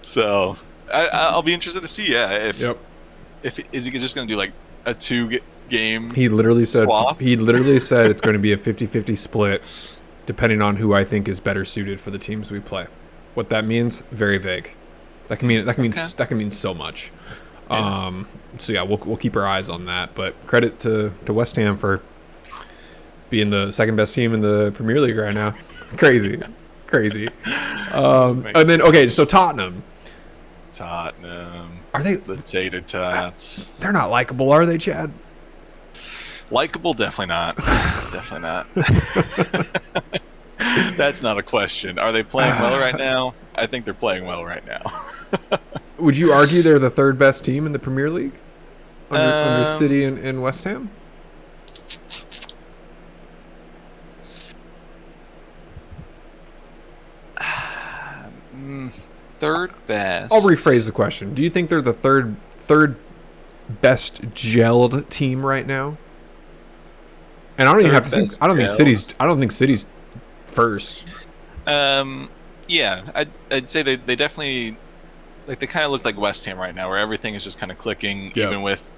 Speaker 2: So I'll be interested to see. If is he just going to do like a 2-game?
Speaker 1: He literally said
Speaker 2: swap?
Speaker 1: It's going to be a 50-50 split, depending on who I think is better suited for the teams we play. What that means, very vague. That can mean so much.
Speaker 2: Yeah.
Speaker 1: We'll keep our eyes on that. But credit to West Ham for being the second best team in the Premier League right now. Crazy. And then so Tottenham. Are they
Speaker 2: potato tots?
Speaker 1: They're not likable, are they, Chad?
Speaker 2: Likable, definitely not. Definitely not. That's not a question. Are they playing well right now? I think they're playing well right now.
Speaker 1: Would you argue they're the third best team in the Premier League under City and West Ham?
Speaker 2: Third best.
Speaker 1: I'll rephrase the question. Do you think they're the third best gelled team right now? And I don't even have to think. I don't think City's first.
Speaker 2: Yeah, I'd say they definitely, like, they kind of look like West Ham right now, where everything is just kind of clicking, even with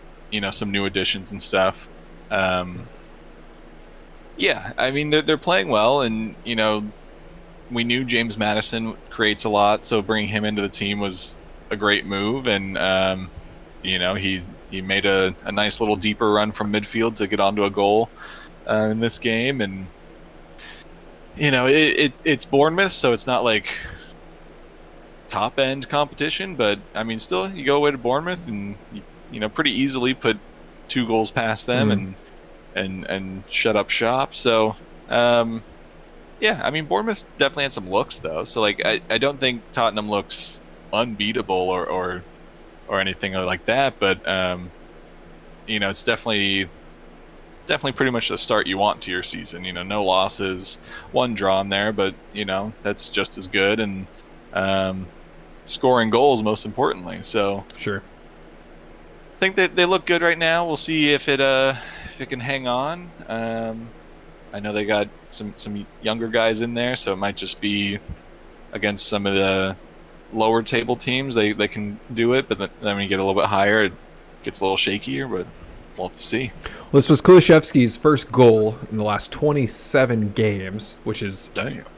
Speaker 2: some new additions and stuff. Yeah, I mean they're playing well, and we knew James Maddison creates a lot, so bringing him into the team was a great move, and he made a nice little deeper run from midfield to get onto a goal in this game, and it's Bournemouth, so it's not like top end competition, but I mean still you go away to Bournemouth and pretty easily put 2 goals past them and shut up shop. So yeah, I mean Bournemouth definitely had some looks though, so like I don't think Tottenham looks unbeatable or anything like that, but it's definitely pretty much the start you want to your season. No losses, 1 draw in there, but that's just as good, and scoring goals most importantly. So
Speaker 1: sure,
Speaker 2: I think that they look good right now. We'll see if it can hang on. I know they got some younger guys in there, so it might just be against some of the lower table teams they can do it, but then when you get a little bit higher, it gets a little shakier, but we'll have to see.
Speaker 1: Well, this was Kulishevsky's first goal in the last 27 games, which is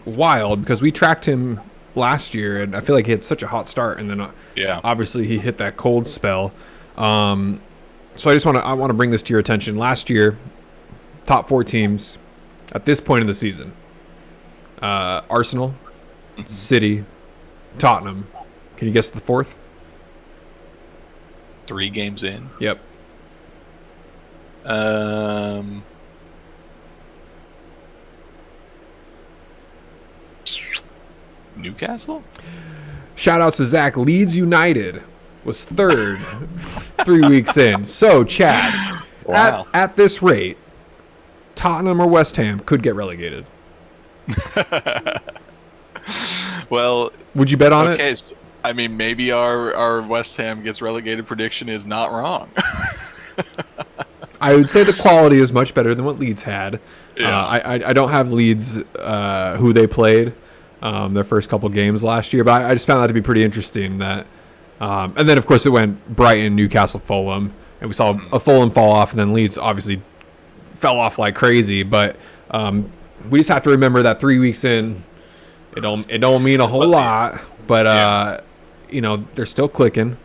Speaker 1: wild because we tracked him last year, and I feel like he had such a hot start, and then obviously he hit that cold spell. So I want to bring this to your attention. Last year, top 4 teams at this point in the season: Arsenal, City, Tottenham. Can you guess the 4th?
Speaker 2: 3 games in.
Speaker 1: Yep.
Speaker 2: Newcastle?
Speaker 1: Shout outs to Zach. Leeds United was 3rd 3 weeks in. So, Chad, at this rate, Tottenham or West Ham could get relegated.
Speaker 2: Well,
Speaker 1: would you bet on it?
Speaker 2: Okay, so, I mean, maybe our West Ham gets relegated prediction is not wrong.
Speaker 1: I would say the quality is much better than what Leeds had.
Speaker 2: Yeah.
Speaker 1: I don't have Leeds who they played their first couple games last year, but I just found that to be pretty interesting. That and then of course it went Brighton, Newcastle, Fulham, and we saw a Fulham fall off, and then Leeds obviously fell off like crazy. But we just have to remember that 3 weeks in, It don't mean a whole lot, but they're still clicking.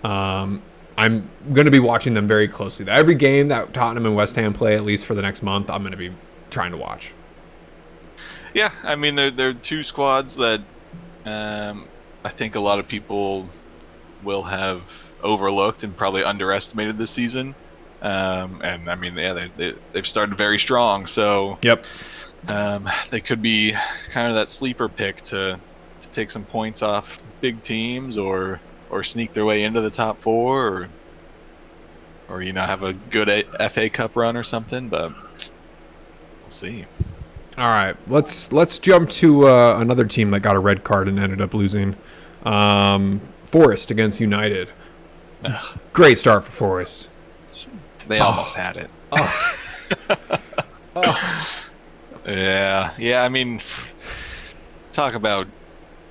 Speaker 1: I'm going to be watching them very closely. Every game that Tottenham and West Ham play, at least for the next month, I'm going to be trying to watch.
Speaker 2: Yeah, I mean they're two squads that I think a lot of people will have overlooked and probably underestimated this season. And I mean, yeah, they've started very strong, so
Speaker 1: Yep.
Speaker 2: They could be kind of that sleeper pick to take some points off big teams, or sneak their way into the top four, or have a good FA Cup run or something. But we'll see.
Speaker 1: All right, let's jump to another team that got a red card and ended up losing. Forest against United.
Speaker 2: Ugh.
Speaker 1: Great start for Forest.
Speaker 2: They almost had it. Yeah. I mean, talk about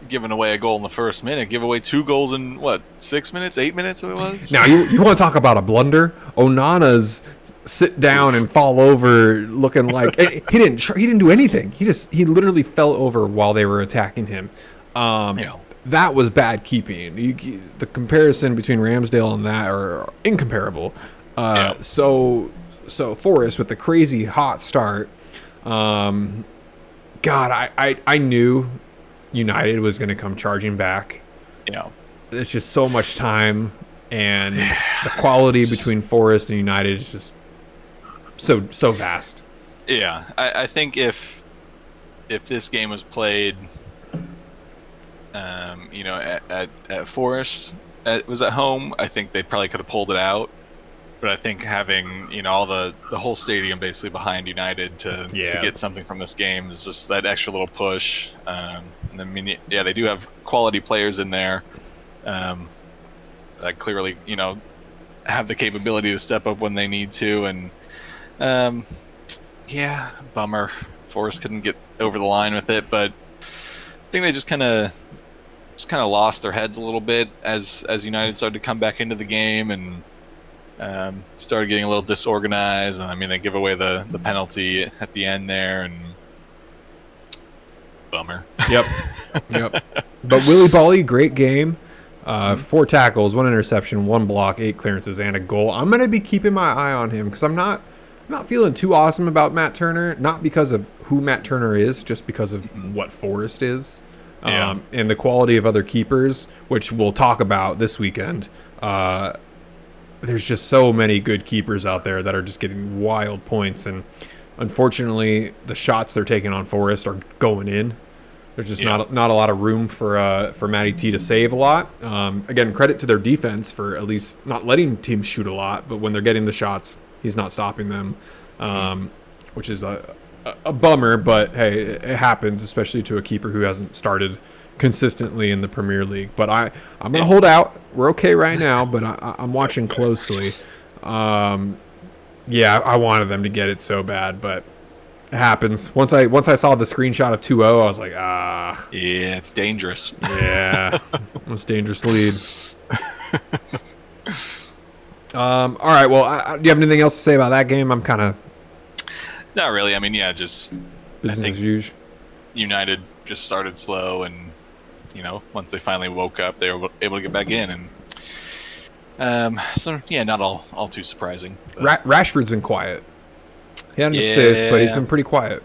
Speaker 2: giving away a goal in the first minute. Give away 2 goals in 6 minutes, 8 minutes? It was.
Speaker 1: Now you want to talk about a blunder? Onana's sit down and fall over, looking like he didn't do anything. He literally fell over while they were attacking him. That was bad keeping. The comparison between Ramsdale and that are incomparable. So Forest with the crazy hot start. God, I knew United was going to come charging back.
Speaker 2: Yeah.
Speaker 1: It's just so much time, and the quality between Forest and United is just so vast.
Speaker 2: Yeah, I think if this game was played, at Forest, was at home, I think they probably could have pulled it out. But I think having all the whole stadium basically behind United to get something from this game is just that extra little push. And then they do have quality players in there that clearly have the capability to step up when they need to. And bummer, Forrest couldn't get over the line with it. But I think they just kind of lost their heads a little bit as United started to come back into the game and started getting a little disorganized. And I mean, they give away the penalty at the end there, and bummer.
Speaker 1: Yep. But Willy Bolly, great game. 4 tackles, 1 interception, 1 block, 8 clearances, and a goal. I'm going to be keeping my eye on him because I'm not feeling too awesome about Matt Turner. Not because of who Matt Turner is, just because of what Forrest is. And the quality of other keepers, which we'll talk about this weekend. There's just so many good keepers out there that are just getting wild points, and unfortunately, the shots they're taking on Forrest are going in. There's just not a lot of room for Matty T to save a lot. Again, credit to their defense for at least not letting teams shoot a lot, but when they're getting the shots, he's not stopping them, which is a bummer. But hey, it happens, especially to a keeper who hasn't started consistently in the Premier League. But I'm going to hold out. We're okay right now, but I'm watching closely. I wanted them to get it so bad, but it happens. Once I saw the screenshot of 2-0, I was like,
Speaker 2: yeah, it's dangerous.
Speaker 1: Yeah, most dangerous lead. All right, well, do you have anything else to say about that game? I'm kind of...
Speaker 2: Not really. I mean, just...
Speaker 1: business as usual.
Speaker 2: United just started slow, and once they finally woke up, they were able to get back in, and not all too surprising.
Speaker 1: Rashford's been quiet. He had an assist, but he's been pretty quiet.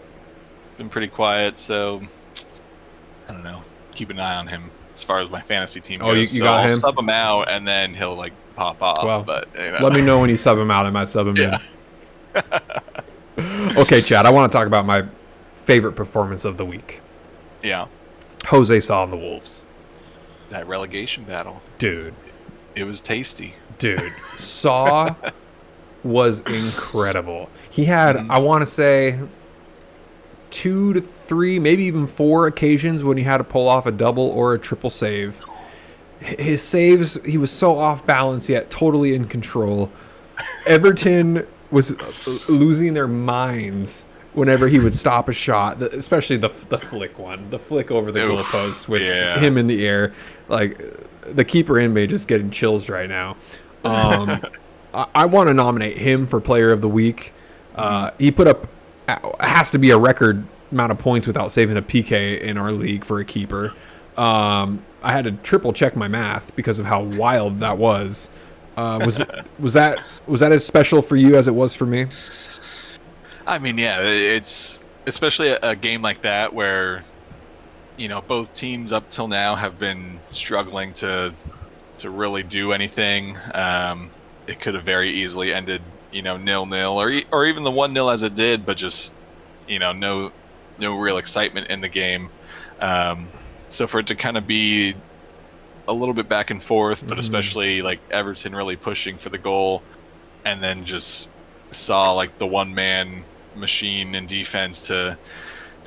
Speaker 2: So I don't know. Keep an eye on him as far as my fantasy team goes.
Speaker 1: Oh, you got him?
Speaker 2: I'll sub him out, and then he'll pop off.
Speaker 1: Well,
Speaker 2: but
Speaker 1: let me know when you sub him out. I might sub him in. Okay, Chad, I want to talk about my favorite performance of the week.
Speaker 2: Yeah.
Speaker 1: Jose Sa and the Wolves.
Speaker 2: That relegation battle.
Speaker 1: Dude.
Speaker 2: It was tasty.
Speaker 1: Dude. Sa was incredible. He had, I want to say, 2 to 3, maybe even 4 occasions when he had to pull off a double or a triple save. His saves, he was so off balance, yet totally in control. Everton was losing their minds whenever he would stop a shot, especially the flick one, the flick over the goalpost with him in the air. Like, the keeper in me just getting chills right now. I want to nominate him for Player of the Week. He put up, has to be a record amount of points without saving a PK in our league for a keeper. I had to triple check my math because of how wild that was. Was that as special for you as it was for me?
Speaker 2: I mean, yeah, it's especially a game like that where, both teams up till now have been struggling to really do anything. It could have very easily ended, 0-0 or even the 1-0 as it did, but just, no real excitement in the game. So for it to kind of be a little bit back and forth, but especially like Everton really pushing for the goal, and then just saw like the one-man machine in defense to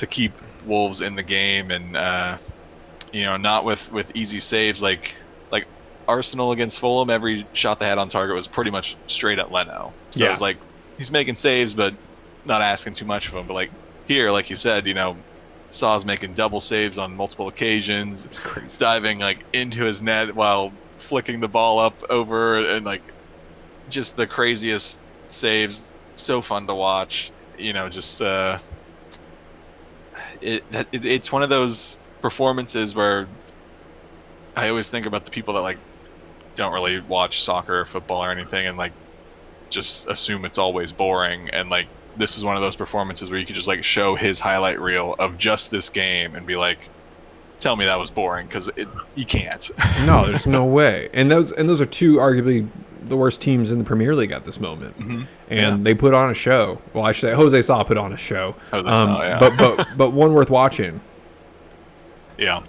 Speaker 2: keep Wolves in the game, and not with easy saves like Arsenal against Fulham. Every shot they had on target was pretty much straight at Leno. So it's like he's making saves, but not asking too much of him. But like here, like you said, Saw's making double saves on multiple occasions, diving like into his net while flicking the ball up over, and like just the craziest saves. So fun to watch. Just it's one of those performances where I always think about the people that like don't really watch soccer or football or anything, and like just assume it's always boring, and like this is one of those performances where you could just like show his highlight reel of just this game and be like, tell me that was boring, because you can't.
Speaker 1: No, there's no way. And those are two arguably the worst teams in the Premier League at this moment. And they put on a show. Well, I should say Jose Sa put on a show. But one worth watching.
Speaker 2: Yeah.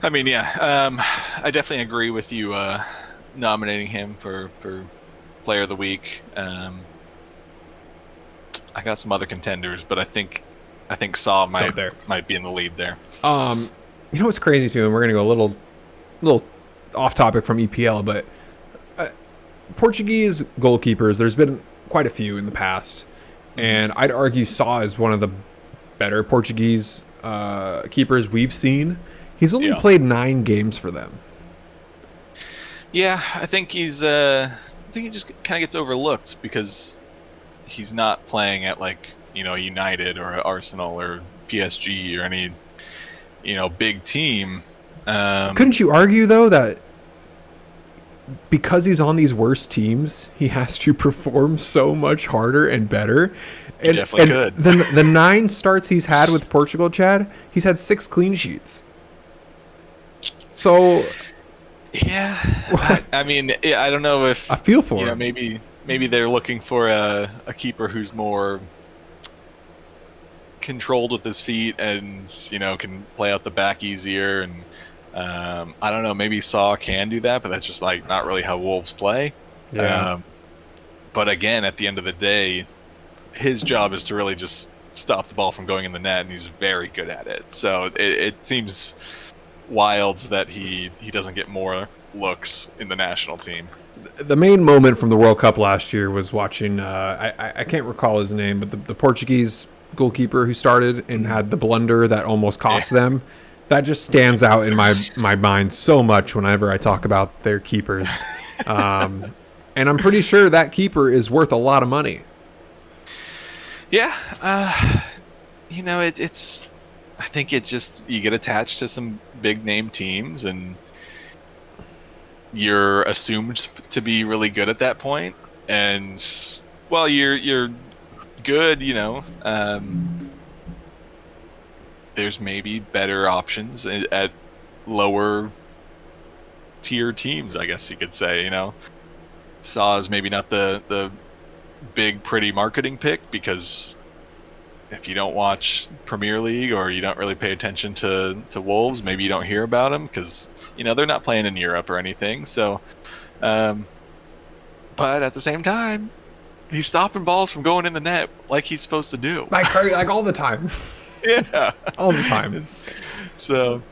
Speaker 2: I mean, I definitely agree with you nominating him for Player of the Week. I got some other contenders, but I think Saw might be in the lead there.
Speaker 1: What's crazy too, and we're gonna go a little off topic from EPL, but Portuguese goalkeepers, there's been quite a few in the past, and I'd argue Saw is one of the better Portuguese keepers we've seen. He's only played 9 games for them.
Speaker 2: Yeah, I think he just kind of gets overlooked because he's not playing at like United or Arsenal or PSG or any big team.
Speaker 1: Couldn't you argue though that because he's on these worst teams, he has to perform so much harder and better?
Speaker 2: He definitely could.
Speaker 1: The 9 starts he's had with Portugal, Chad, he's had 6 clean sheets. So
Speaker 2: I mean, I don't know if
Speaker 1: I feel for him.
Speaker 2: Maybe they're looking for a keeper who's more controlled with his feet and can play out the back easier, and I don't know, maybe Saw can do that, but that's just like not really how Wolves play. But again, at the end of the day, his job is to really just stop the ball from going in the net, and he's very good at it. So it seems wild that he doesn't get more looks in the national team.
Speaker 1: The main moment from the World Cup last year was watching I can't recall his name, but the Portuguese goalkeeper who started and had the blunder that almost cost them. That just stands out in my mind so much whenever I talk about their keepers. And I'm pretty sure that keeper is worth a lot of money.
Speaker 2: Yeah. It's I think it's just you get attached to some big name teams and you're assumed to be really good at that point, and well, you're good, there's maybe better options at lower tier teams, I guess you could say. Saw is maybe not the big pretty marketing pick, because if you don't watch Premier League or you don't really pay attention to Wolves, maybe you don't hear about them because they're not playing in Europe or anything. So, but at the same time, he's stopping balls from going in the net like he's supposed to do.
Speaker 1: Like all the time.
Speaker 2: Yeah,
Speaker 1: all the time.
Speaker 2: So,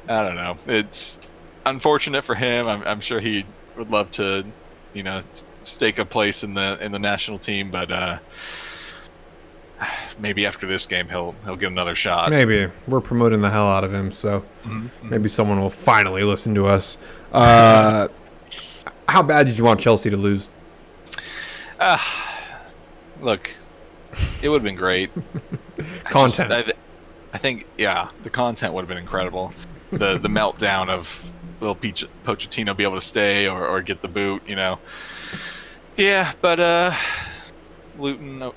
Speaker 2: I don't know. It's unfortunate for him. I'm sure he would love to, stake a place in the national team, but maybe after this game he'll get another shot.
Speaker 1: Maybe. We're promoting the hell out of him, so maybe someone will finally listen to us. How bad did you want Chelsea to lose?
Speaker 2: Look, It would have been great.
Speaker 1: Content.
Speaker 2: I think, yeah, the content would have been incredible. The meltdown of will Pochettino be able to stay or get the boot, you know? Yeah, but Luton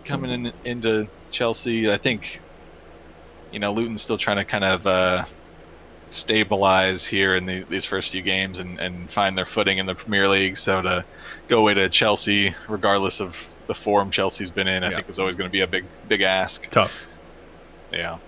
Speaker 2: coming into Chelsea, I think, you know, Luton's still trying to kind of stabilize here in these first few games and find their footing in the Premier League. So to go away to Chelsea, regardless of the form Chelsea's been in, I think was always going to be a big ask.
Speaker 1: Tough.
Speaker 2: Yeah.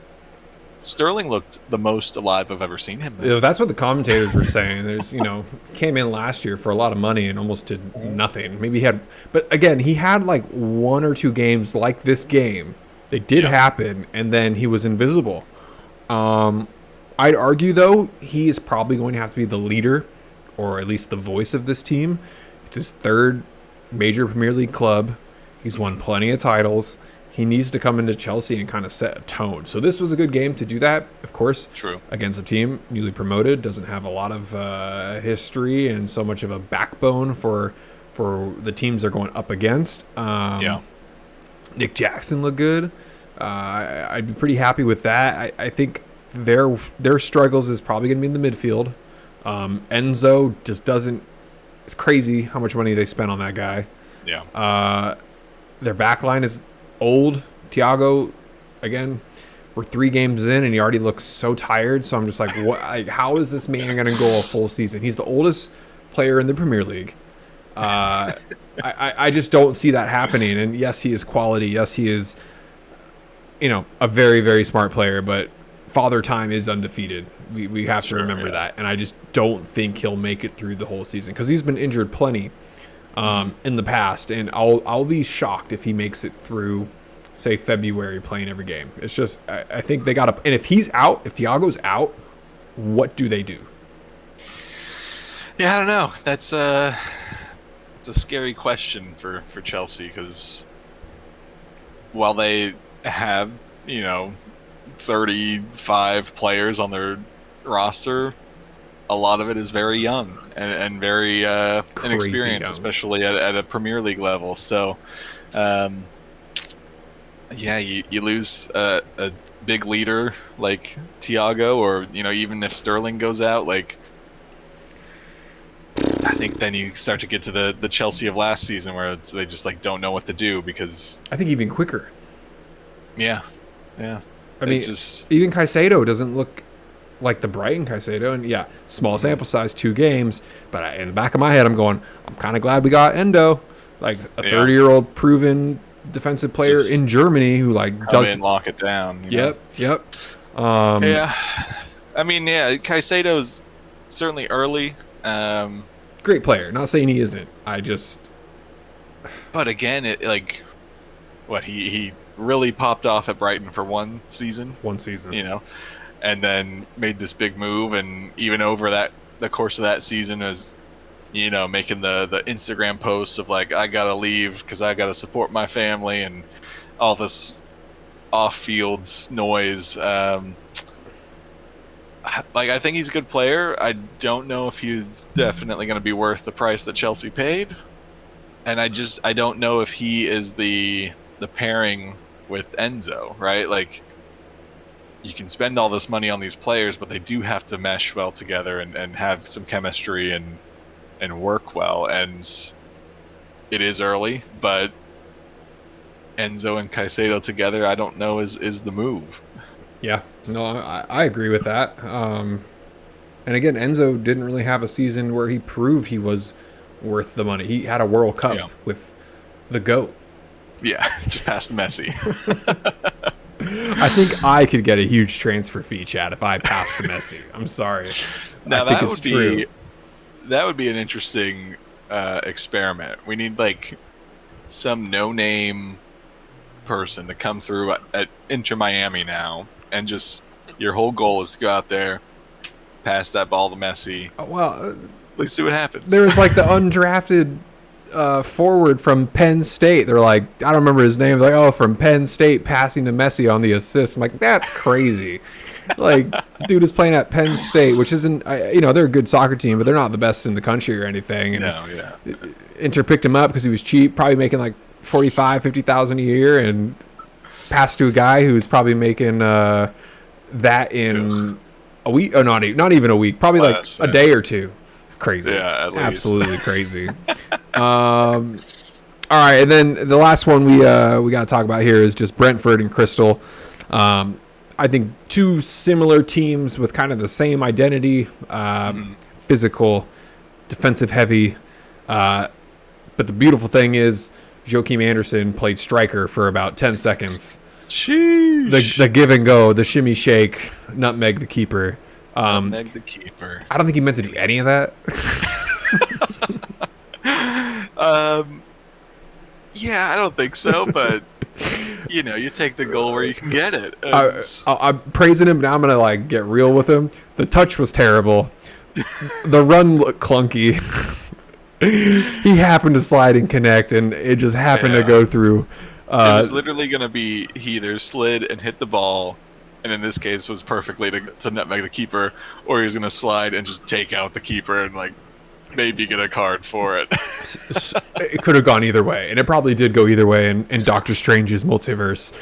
Speaker 2: Sterling looked the most alive I've ever seen him.
Speaker 1: Yeah, that's what the commentators were saying. There's, you know, came in last year for a lot of money and almost did nothing. Maybe he had, but again, he had like 1 or 2 games like this game. They did happen, and then he was invisible. I'd argue, though, he is probably going to have to be the leader, or at least the voice of this team. It's his 3rd major Premier League club. He's won plenty of titles. He needs to come into Chelsea and kind of set a tone. So this was a good game to do that, of course.
Speaker 2: True. Against
Speaker 1: a team newly promoted, doesn't have a lot of history and so much of a backbone for the teams they're going up against. Nick Jackson looked good. I'd be pretty happy with that. I think their struggles is probably going to be in the midfield. Enzo just doesn't. It's crazy how much money they spent on that guy.
Speaker 2: Yeah.
Speaker 1: Their back line is old. Thiago, again, we're 3 games in and he already looks so tired. So I'm just like, what? Like, how is this man going to go a full season? He's the oldest player in the Premier League. I just don't see that happening. And yes, he is quality. Yes, he is, you know, a very, very smart player. But Father Time is undefeated. We have to remember that. And I just don't think he'll make it through the whole season because he's been injured plenty in the past. And I'll be shocked if he makes it through, say, February playing every game. It's just I think they got to. And if he's out, if Thiago's out, what do they do?
Speaker 2: Yeah, I don't know. That's it's a scary question for Chelsea because while they have, you know, 35 players on their roster, a lot of it is very young and very inexperienced, young. Especially at a Premier League level. So, you lose a big leader like Thiago, or, you know, even if Sterling goes out, like, I think then you start to get to the Chelsea of last season where they just like don't know what to do because
Speaker 1: I think even quicker.
Speaker 2: Yeah.
Speaker 1: I mean, even Caicedo doesn't look like the Brighton Caicedo, and small sample size, 2 games. But in the back of my head, I'm kind of glad we got Endo, like a 30-year-old proven defensive player in Germany who does
Speaker 2: lock it down.
Speaker 1: Yep.
Speaker 2: I mean, Caicedo's certainly early.
Speaker 1: Great player. Not saying he isn't.
Speaker 2: But again, he really popped off at Brighton for one season, you know, and then made this big move, and even over the course of that season is, you know, making the Instagram posts of like, I gotta leave because I gotta support my family and all this off-field noise. I think he's a good player. I don't know if he's definitely going to be worth the price that Chelsea paid, and I don't know if he is the pairing with Enzo, right? Like, you can spend all this money on these players, but they do have to mesh well together and have some chemistry and work well. And it is early, but Enzo and Caicedo together, I don't know is the move.
Speaker 1: Yeah, no, I agree with that. And again, Enzo didn't really have a season where he proved he was worth the money. He had a World Cup with the GOAT.
Speaker 2: Yeah, just past Messi.
Speaker 1: I think I could get a huge transfer fee, Chad, if I passed Messi. I'm sorry.
Speaker 2: Now that would be an interesting experiment. We need some no-name person to come through at Inter Miami now, and just your whole goal is to go out there, pass that ball to Messi. Let's see what happens.
Speaker 1: There was the undrafted forward from Penn State. They're like, I don't remember his name. They're like, from Penn State passing to Messi on the assist. I'm like, that's crazy. Dude is playing at Penn State, which isn't, they're a good soccer team, but they're not the best in the country or anything. And Inter picked him up because he was cheap, probably making 45, 50,000 a year and pass to a guy who's probably making that in a week, or not even a week, probably like
Speaker 2: Less,
Speaker 1: a day or two. It's crazy.
Speaker 2: Yeah, at least.
Speaker 1: Absolutely crazy. All right, and then the last one we got to talk about here is just Brentford and Crystal. I think two similar teams with kind of the same identity, physical, defensive heavy. But the beautiful thing is Joachim Anderson played striker for about 10 seconds.
Speaker 2: Sheesh.
Speaker 1: The give and go, the shimmy shake, nutmeg the keeper.
Speaker 2: Nutmeg the keeper.
Speaker 1: I don't think he meant to do any of that.
Speaker 2: Yeah, I don't think so, but you take the goal where you can get it.
Speaker 1: I'm praising him, now I'm gonna like get real with him. The touch was terrible. The run looked clunky. He happened to slide and connect, and it just happened to go through.
Speaker 2: It was literally gonna be he either slid and hit the ball, and in this case was perfectly to nutmeg the keeper, or he was gonna slide and just take out the keeper and like maybe get a card for it.
Speaker 1: It could have gone either way, and it probably did go either way in Doctor Strange's multiverse.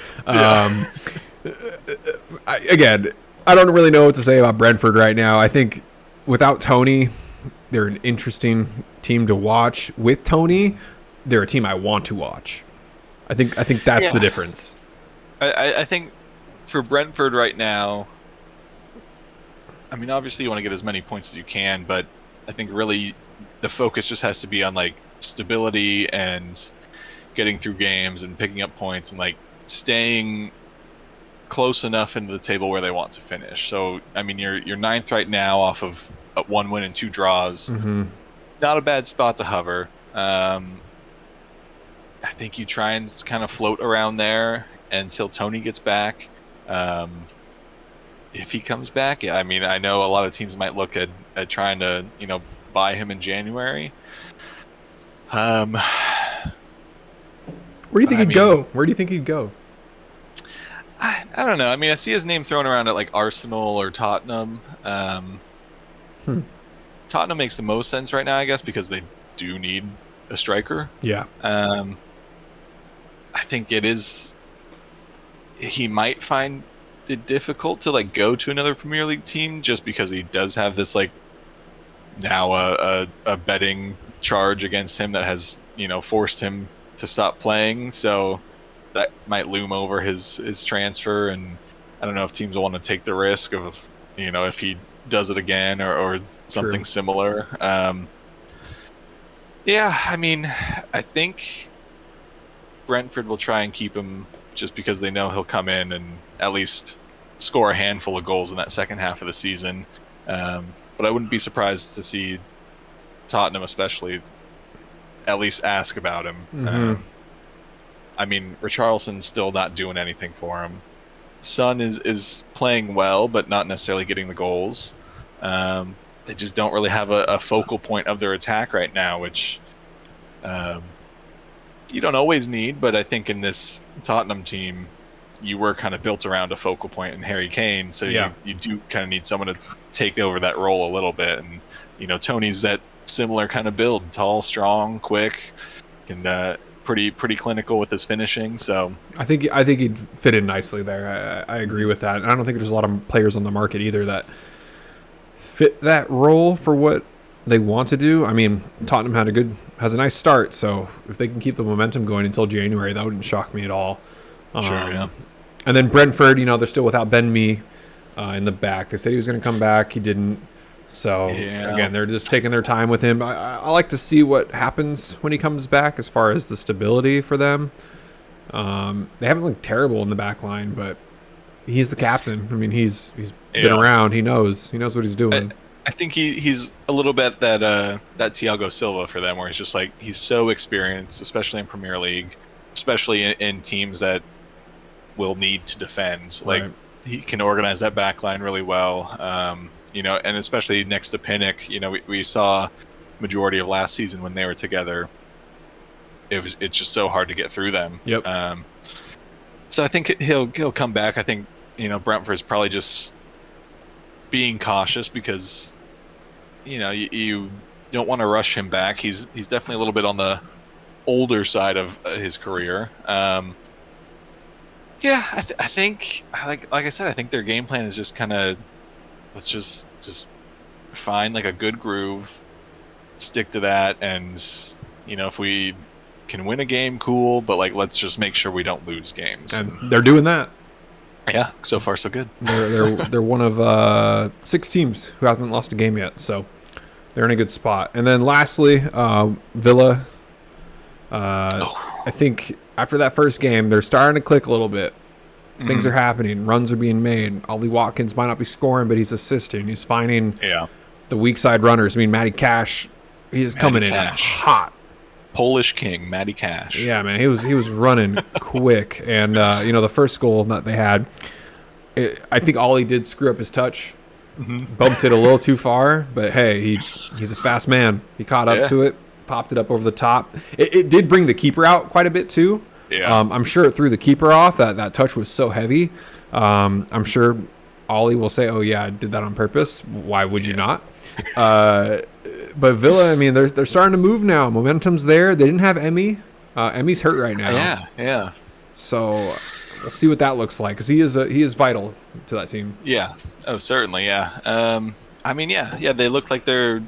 Speaker 1: Again, I don't really know what to say about Brentford right now. I think without Tony, they're an interesting team to watch. With Tony, they're a team I want to watch. I think that's the difference.
Speaker 2: I think for Brentford right now, I mean, obviously you want to get as many points as you can, but I think really the focus just has to be on like stability and getting through games and picking up points and like staying close enough into the table where they want to finish. So I mean, you're ninth right now off of 1 win and 2 draws. Not a bad spot to hover. I think you try and kind of float around there until Tony gets back. If he comes back, I mean, I know a lot of teams might look at trying to, buy him in January.
Speaker 1: Where do you think he'd go? Where do you think he'd go?
Speaker 2: I don't know. I mean, I see his name thrown around at like Arsenal or Tottenham. Tottenham makes the most sense right now, I guess, because they do need a striker.
Speaker 1: Yeah.
Speaker 2: I think he might find it difficult to like go to another Premier League team just because he does have this like now a betting charge against him that has forced him to stop playing, so that might loom over his transfer, and I don't know if teams will want to take the risk of if he does it again or something similar. Yeah, I mean, I think Brentford will try and keep him just because they know he'll come in and at least score a handful of goals in that second half of the season. But I wouldn't be surprised to see Tottenham especially at least ask about him. I mean, Richarlison's still not doing anything for him. Son is playing well, but not necessarily getting the goals. They just don't really have a focal point of their attack right now, which you don't always need, but I think in this Tottenham team, you were kind of built around a focal point in Harry Kane, so you do kind of need someone to take over that role a little bit. And Tony's that similar kind of build, tall, strong, quick, and pretty clinical with his finishing. So
Speaker 1: I think he'd fit in nicely there. I agree with that. And I don't think there's a lot of players on the market either that fit that role for what they want to do. I mean, Tottenham has a nice start, so if they can keep the momentum going until January, that wouldn't shock me at all.
Speaker 2: Sure, yeah.
Speaker 1: And then Brentford, they're still without Ben Mee in the back. They said he was going to come back. He didn't. So, again, they're just taking their time with him. I like to see what happens when he comes back as far as the stability for them. They haven't looked terrible in the back line, but he's the captain. I mean, he's been around. He knows what he's doing.
Speaker 2: I think he's a little bit that Thiago Silva for them, where he's just like, he's so experienced, especially in Premier League, especially in teams that will need to defend. Like, he can organize that back line really well. And especially next to Pinnock, we saw majority of last season when they were together. It's just so hard to get through them.
Speaker 1: Yep.
Speaker 2: So I think he'll come back. I think Brentford's probably just being cautious because you don't want to rush him back. He's definitely a little bit on the older side of his career. Yeah, I think like I said, I think their game plan is just kind of let's just find like a good groove, stick to that, and if we can win a game, cool. But like, let's just make sure we don't lose games.
Speaker 1: And they're doing that.
Speaker 2: Yeah, so far so good.
Speaker 1: They're one of 6 teams who haven't lost a game yet, so they're in a good spot. And then lastly, Villa. I think after that first game, they're starting to click a little bit. Things are happening. Runs are being made. Ollie Watkins might not be scoring, but he's assisting. He's finding the weak side runners. I mean, Matty Cash, he's coming in hot.
Speaker 2: Polish king, Matty Cash.
Speaker 1: Yeah, man, he was running quick. And, the first goal that they had, I think Ollie did screw up his touch. Bumped it a little too far, but hey, he's a fast man. He caught up to it, popped it up over the top. It did bring the keeper out quite a bit too.
Speaker 2: Yeah.
Speaker 1: I'm sure it threw the keeper off. That touch was so heavy. I'm sure Ollie will say, "Oh yeah, I did that on purpose." Why would you not? But Villa, I mean, they're starting to move now. Momentum's there. They didn't have Emmy. Emmy's hurt right now.
Speaker 2: Yeah.
Speaker 1: So we'll see what that looks like because he is vital to that team.
Speaker 2: Yeah. Oh, certainly. Yeah. I mean, yeah. They look like they're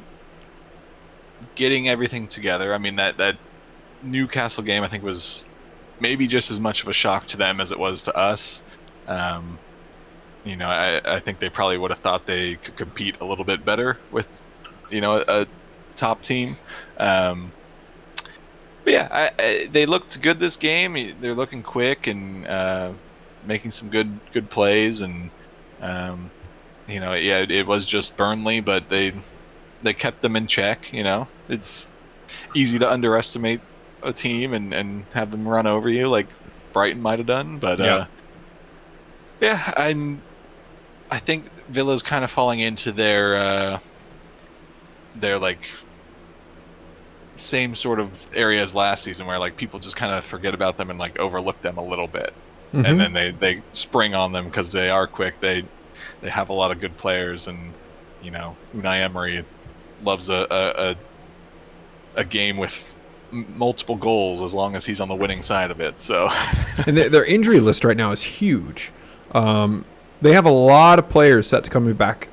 Speaker 2: getting everything together. I mean, that Newcastle game, I think, was maybe just as much of a shock to them as it was to us. I think they probably would have thought they could compete a little bit better with, a top team. But yeah, they looked good this game. They're looking quick and making some good plays. And it was just Burnley, but they kept them in check. It's easy to underestimate a team and have them run over you like Brighton might have done. But I think Villa's kind of falling into their like same sort of area as last season, where like people just kind of forget about them and like overlook them a little bit, and then they spring on them because they are quick. They have a lot of good players, and Unai Emery loves a game with multiple goals as long as he's on the winning side of it. So,
Speaker 1: and their injury list right now is huge. They have a lot of players set to come back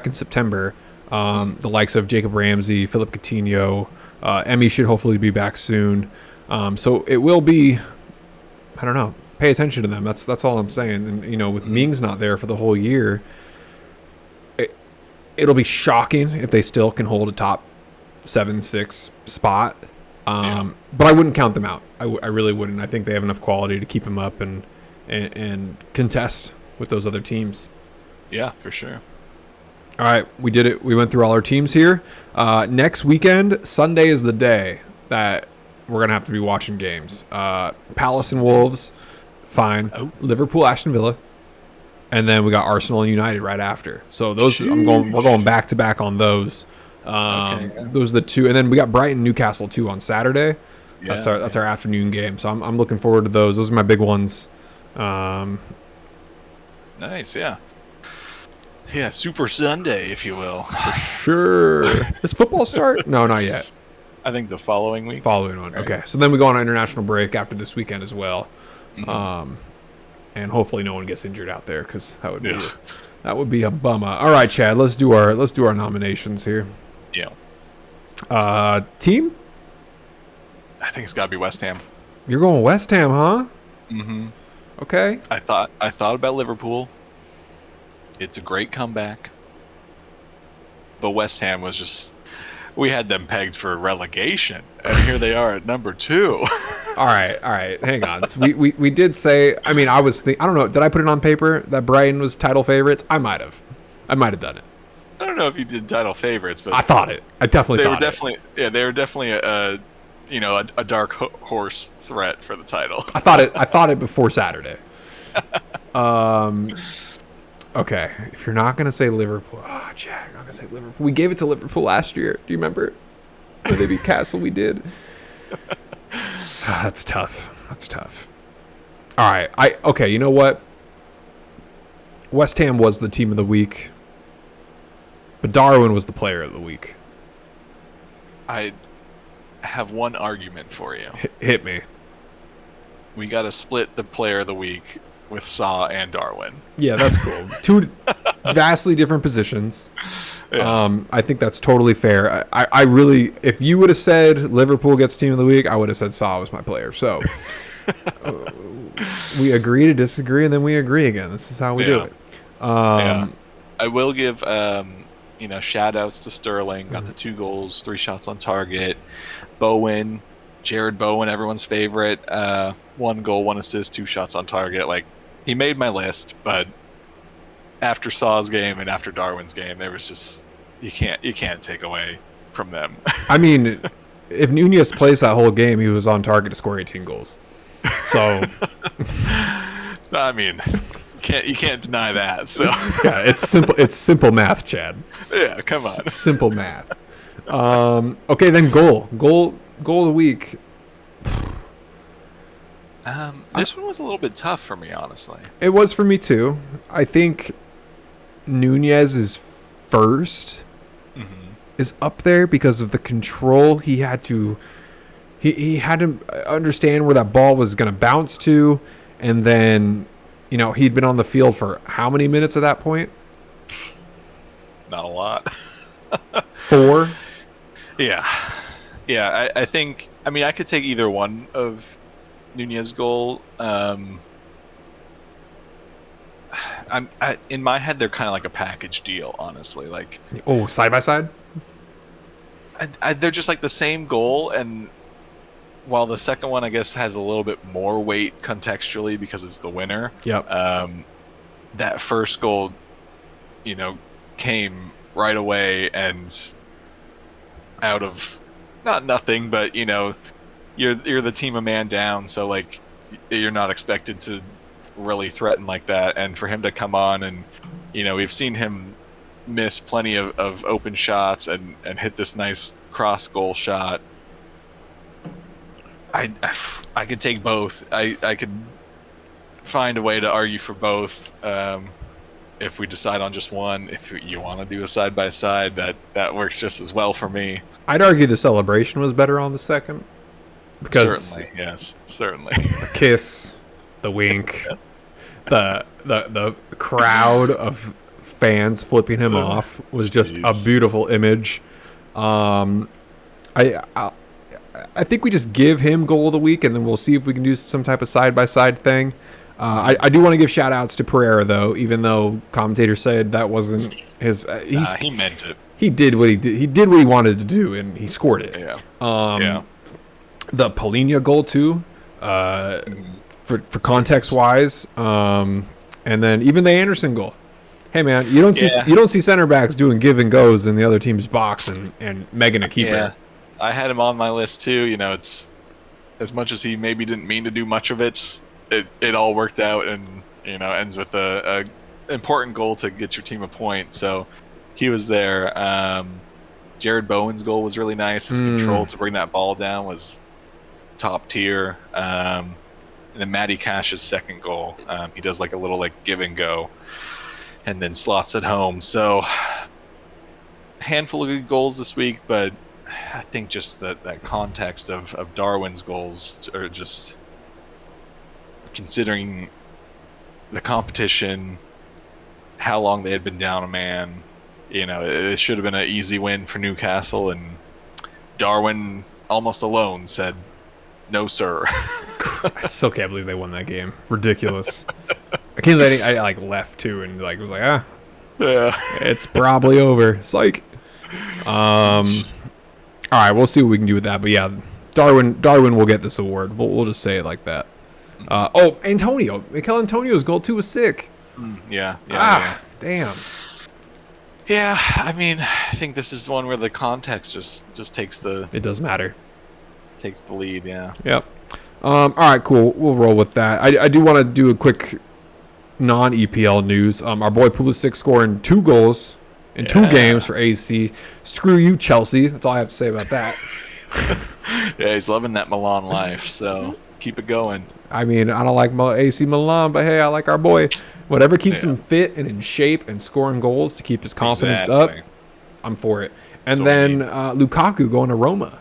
Speaker 1: in September. The likes of Jacob Ramsey, Philip Coutinho, Emmy should hopefully be back soon. So it will be, I don't know, pay attention to them. That's all I'm saying. And with Mings not there for the whole year, it'll be shocking if they still can hold a top 7-6 spot. But I wouldn't count them out. I really wouldn't. I think they have enough quality to keep them up and contest with those other teams.
Speaker 2: Yeah, for sure.
Speaker 1: All right, we did it. We went through all our teams here. Next weekend, Sunday is the day that we're going to have to be watching games. Palace and Wolves, fine. Oh. Liverpool, Aston Villa. And then we got Arsenal and United right after. So those we're going back to back on those. Those are the two. And then we got Brighton, Newcastle too on Saturday. Yeah, that's our afternoon game. So I'm looking forward to those. Those are my big ones.
Speaker 2: Nice, yeah. Yeah, Super Sunday, if you will.
Speaker 1: For sure. Does football start? No, not yet.
Speaker 2: I think the following week.
Speaker 1: Following one. Right. Okay. So then we go on an international break after this weekend as well. And hopefully no one gets injured out there because that would be a bummer. All right, Chad, let's do our nominations here.
Speaker 2: Yeah.
Speaker 1: Team?
Speaker 2: I think it's got to be West Ham.
Speaker 1: You're going West Ham, huh?
Speaker 2: Mm-hmm.
Speaker 1: Okay.
Speaker 2: I thought about Liverpool. It's a great comeback. But West Ham was just... We had them pegged for relegation, and here they are at number 2.
Speaker 1: All right. Hang on. So we did say... I mean, I don't know. Did I put it on paper that Brighton was title favorites? I might have done it.
Speaker 2: I don't know if you did title favorites, but...
Speaker 1: I thought it. I definitely thought
Speaker 2: it. Yeah, they were definitely a dark horse threat for the title.
Speaker 1: I thought it before Saturday. Okay, if you're not gonna say Liverpool, Chad, you're not gonna say Liverpool. We gave it to Liverpool last year. Do you remember? When they beat Castle, we did. That's tough. All right, okay. You know what? West Ham was the team of the week, but Darwin was the player of the week.
Speaker 2: have one argument for you.
Speaker 1: Hit me.
Speaker 2: We got to split the player of the week with Saw and Darwin.
Speaker 1: Yeah, that's cool. Two vastly different positions.
Speaker 2: Yeah.
Speaker 1: I think that's totally fair. I really, if you would have said Liverpool gets team of the week, I would have said Saw was my player. So we agree to disagree, and then we agree again. This is how we do it.
Speaker 2: I will give shout outs to Sterling. Got the 2 goals, 3 shots on target. Bowen, Jared Bowen, everyone's favorite. 1 goal, 1 assist, 2 shots on target. Like, he made my list, but after Saw's game and after Darwin's game, there was just you can't take away from them.
Speaker 1: I mean, if Nunez plays that whole game, he was on target to score 18 goals. So,
Speaker 2: I mean, you can't deny that. So
Speaker 1: yeah, it's simple. It's simple math, Chad.
Speaker 2: Yeah, come on.
Speaker 1: Simple math. Okay, then goal of the week.
Speaker 2: This one was a little bit tough for me, honestly.
Speaker 1: It was for me too. I think Nunez is first. Is up there because of the control he had to. He had to understand where that ball was going to bounce to, and then, he'd been on the field for how many minutes at that point?
Speaker 2: Not a lot.
Speaker 1: 4.
Speaker 2: Yeah. I think. I mean, I could take either one of Nunez's goal. In my head, they're kind of like a package deal, honestly. Like,
Speaker 1: side by side.
Speaker 2: They're just like the same goal, and while the second one, I guess, has a little bit more weight contextually because it's the winner.
Speaker 1: Yep.
Speaker 2: That first goal, came right away and out of not nothing, but you're the team a man down, so like you're not expected to really threaten like that, and for him to come on and we've seen him miss plenty of open shots and hit this nice cross goal shot. I could take both. I could find a way to argue for both if we decide on just one. If you want to do a side by side, that works just as well for me.
Speaker 1: I'd argue the celebration was better on the second. Because
Speaker 2: certainly.
Speaker 1: The kiss, the wink, the crowd of fans flipping him off was just a beautiful image. I think we just give him goal of the week, and then we'll see if we can do some type of side by side thing. I do want to give shout outs to Pereira, though, even though commentators said that wasn't his.
Speaker 2: He meant it.
Speaker 1: He did what he did. He did what he wanted to do, and he scored it.
Speaker 2: Yeah.
Speaker 1: The Polina goal too, for context wise, and then even the Anderson goal. Hey man, you don't see center backs doing give and goes in the other team's box and megging a keeper. Yeah.
Speaker 2: I had him on my list too. It's as much as he maybe didn't mean to do much of it. It all worked out, and ends with a important goal to get your team a point. So he was there. Jared Bowen's goal was really nice. His control to bring that ball down was top tier. And then Matty Cash's second goal, he does like a little give and go, and then slots it home. So handful of good goals this week, but I think just that context of Darwin's goals are just, considering the competition, how long they had been down a man, it should have been an easy win for Newcastle, and Darwin almost alone said, "No, sir."
Speaker 1: I still can't believe they won that game. Ridiculous. I can't believe I left too and was like,
Speaker 2: yeah,
Speaker 1: it's probably over. Psych. All right, we'll see what we can do with that. But yeah, Darwin will get this award. We'll just say it like that. Mikel Antonio's goal too was sick.
Speaker 2: Yeah.
Speaker 1: Damn.
Speaker 2: Yeah, I mean, I think this is one where the context just takes the.
Speaker 1: It does matter.
Speaker 2: Takes the lead. Yeah.
Speaker 1: Yep. All right, cool. We'll roll with that. I do want to do a quick non-EPL news. Our boy Pulisic scoring 2 goals in 2 games for AC. Screw you, Chelsea. That's all I have to say about that.
Speaker 2: Yeah, he's loving that Milan life, so keep it going.
Speaker 1: I mean, I don't like AC Milan, but hey, I like our boy. Whatever keeps him fit and in shape and scoring goals to keep his confidence up, I'm for it. And then Lukaku going to Roma.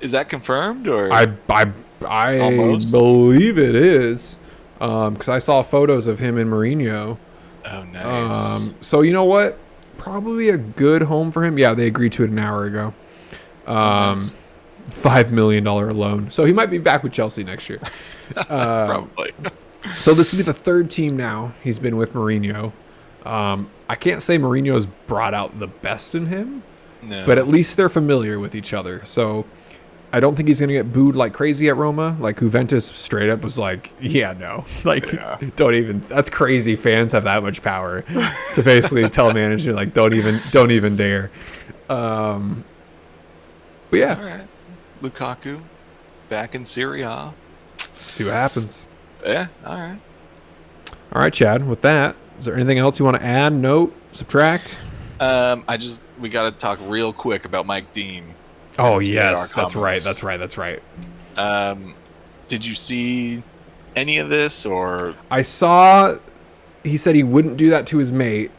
Speaker 2: Is that confirmed or
Speaker 1: I
Speaker 2: almost?
Speaker 1: believe it is, because I saw photos of him and Mourinho.
Speaker 2: Oh, nice.
Speaker 1: So you know what? Probably a good home for him. Yeah, they agreed to it an hour ago.
Speaker 2: Oh, nice.
Speaker 1: $5 million loan. So he might be back with Chelsea next year.
Speaker 2: Probably.
Speaker 1: So this will be the third team now he's been with Mourinho. I can't say Mourinho's brought out the best in him,
Speaker 2: No.
Speaker 1: but at least they're familiar with each other. So I don't think he's going to get booed like crazy at Roma. Like Juventus straight up was like, yeah, no. Like, don't even, that's crazy. Fans have that much power to basically tell a manager, like, don't even dare. But yeah.
Speaker 2: All right. Lukaku back in Serie A.
Speaker 1: See what happens.
Speaker 2: Yeah, all right.
Speaker 1: All right, Chad, with that, is there anything else you want to add, note, subtract?
Speaker 2: We got to talk real quick about Mike Dean.
Speaker 1: Oh, yes, that's right.
Speaker 2: Did you see any of this, or?
Speaker 1: I saw he said he wouldn't do that to his mate,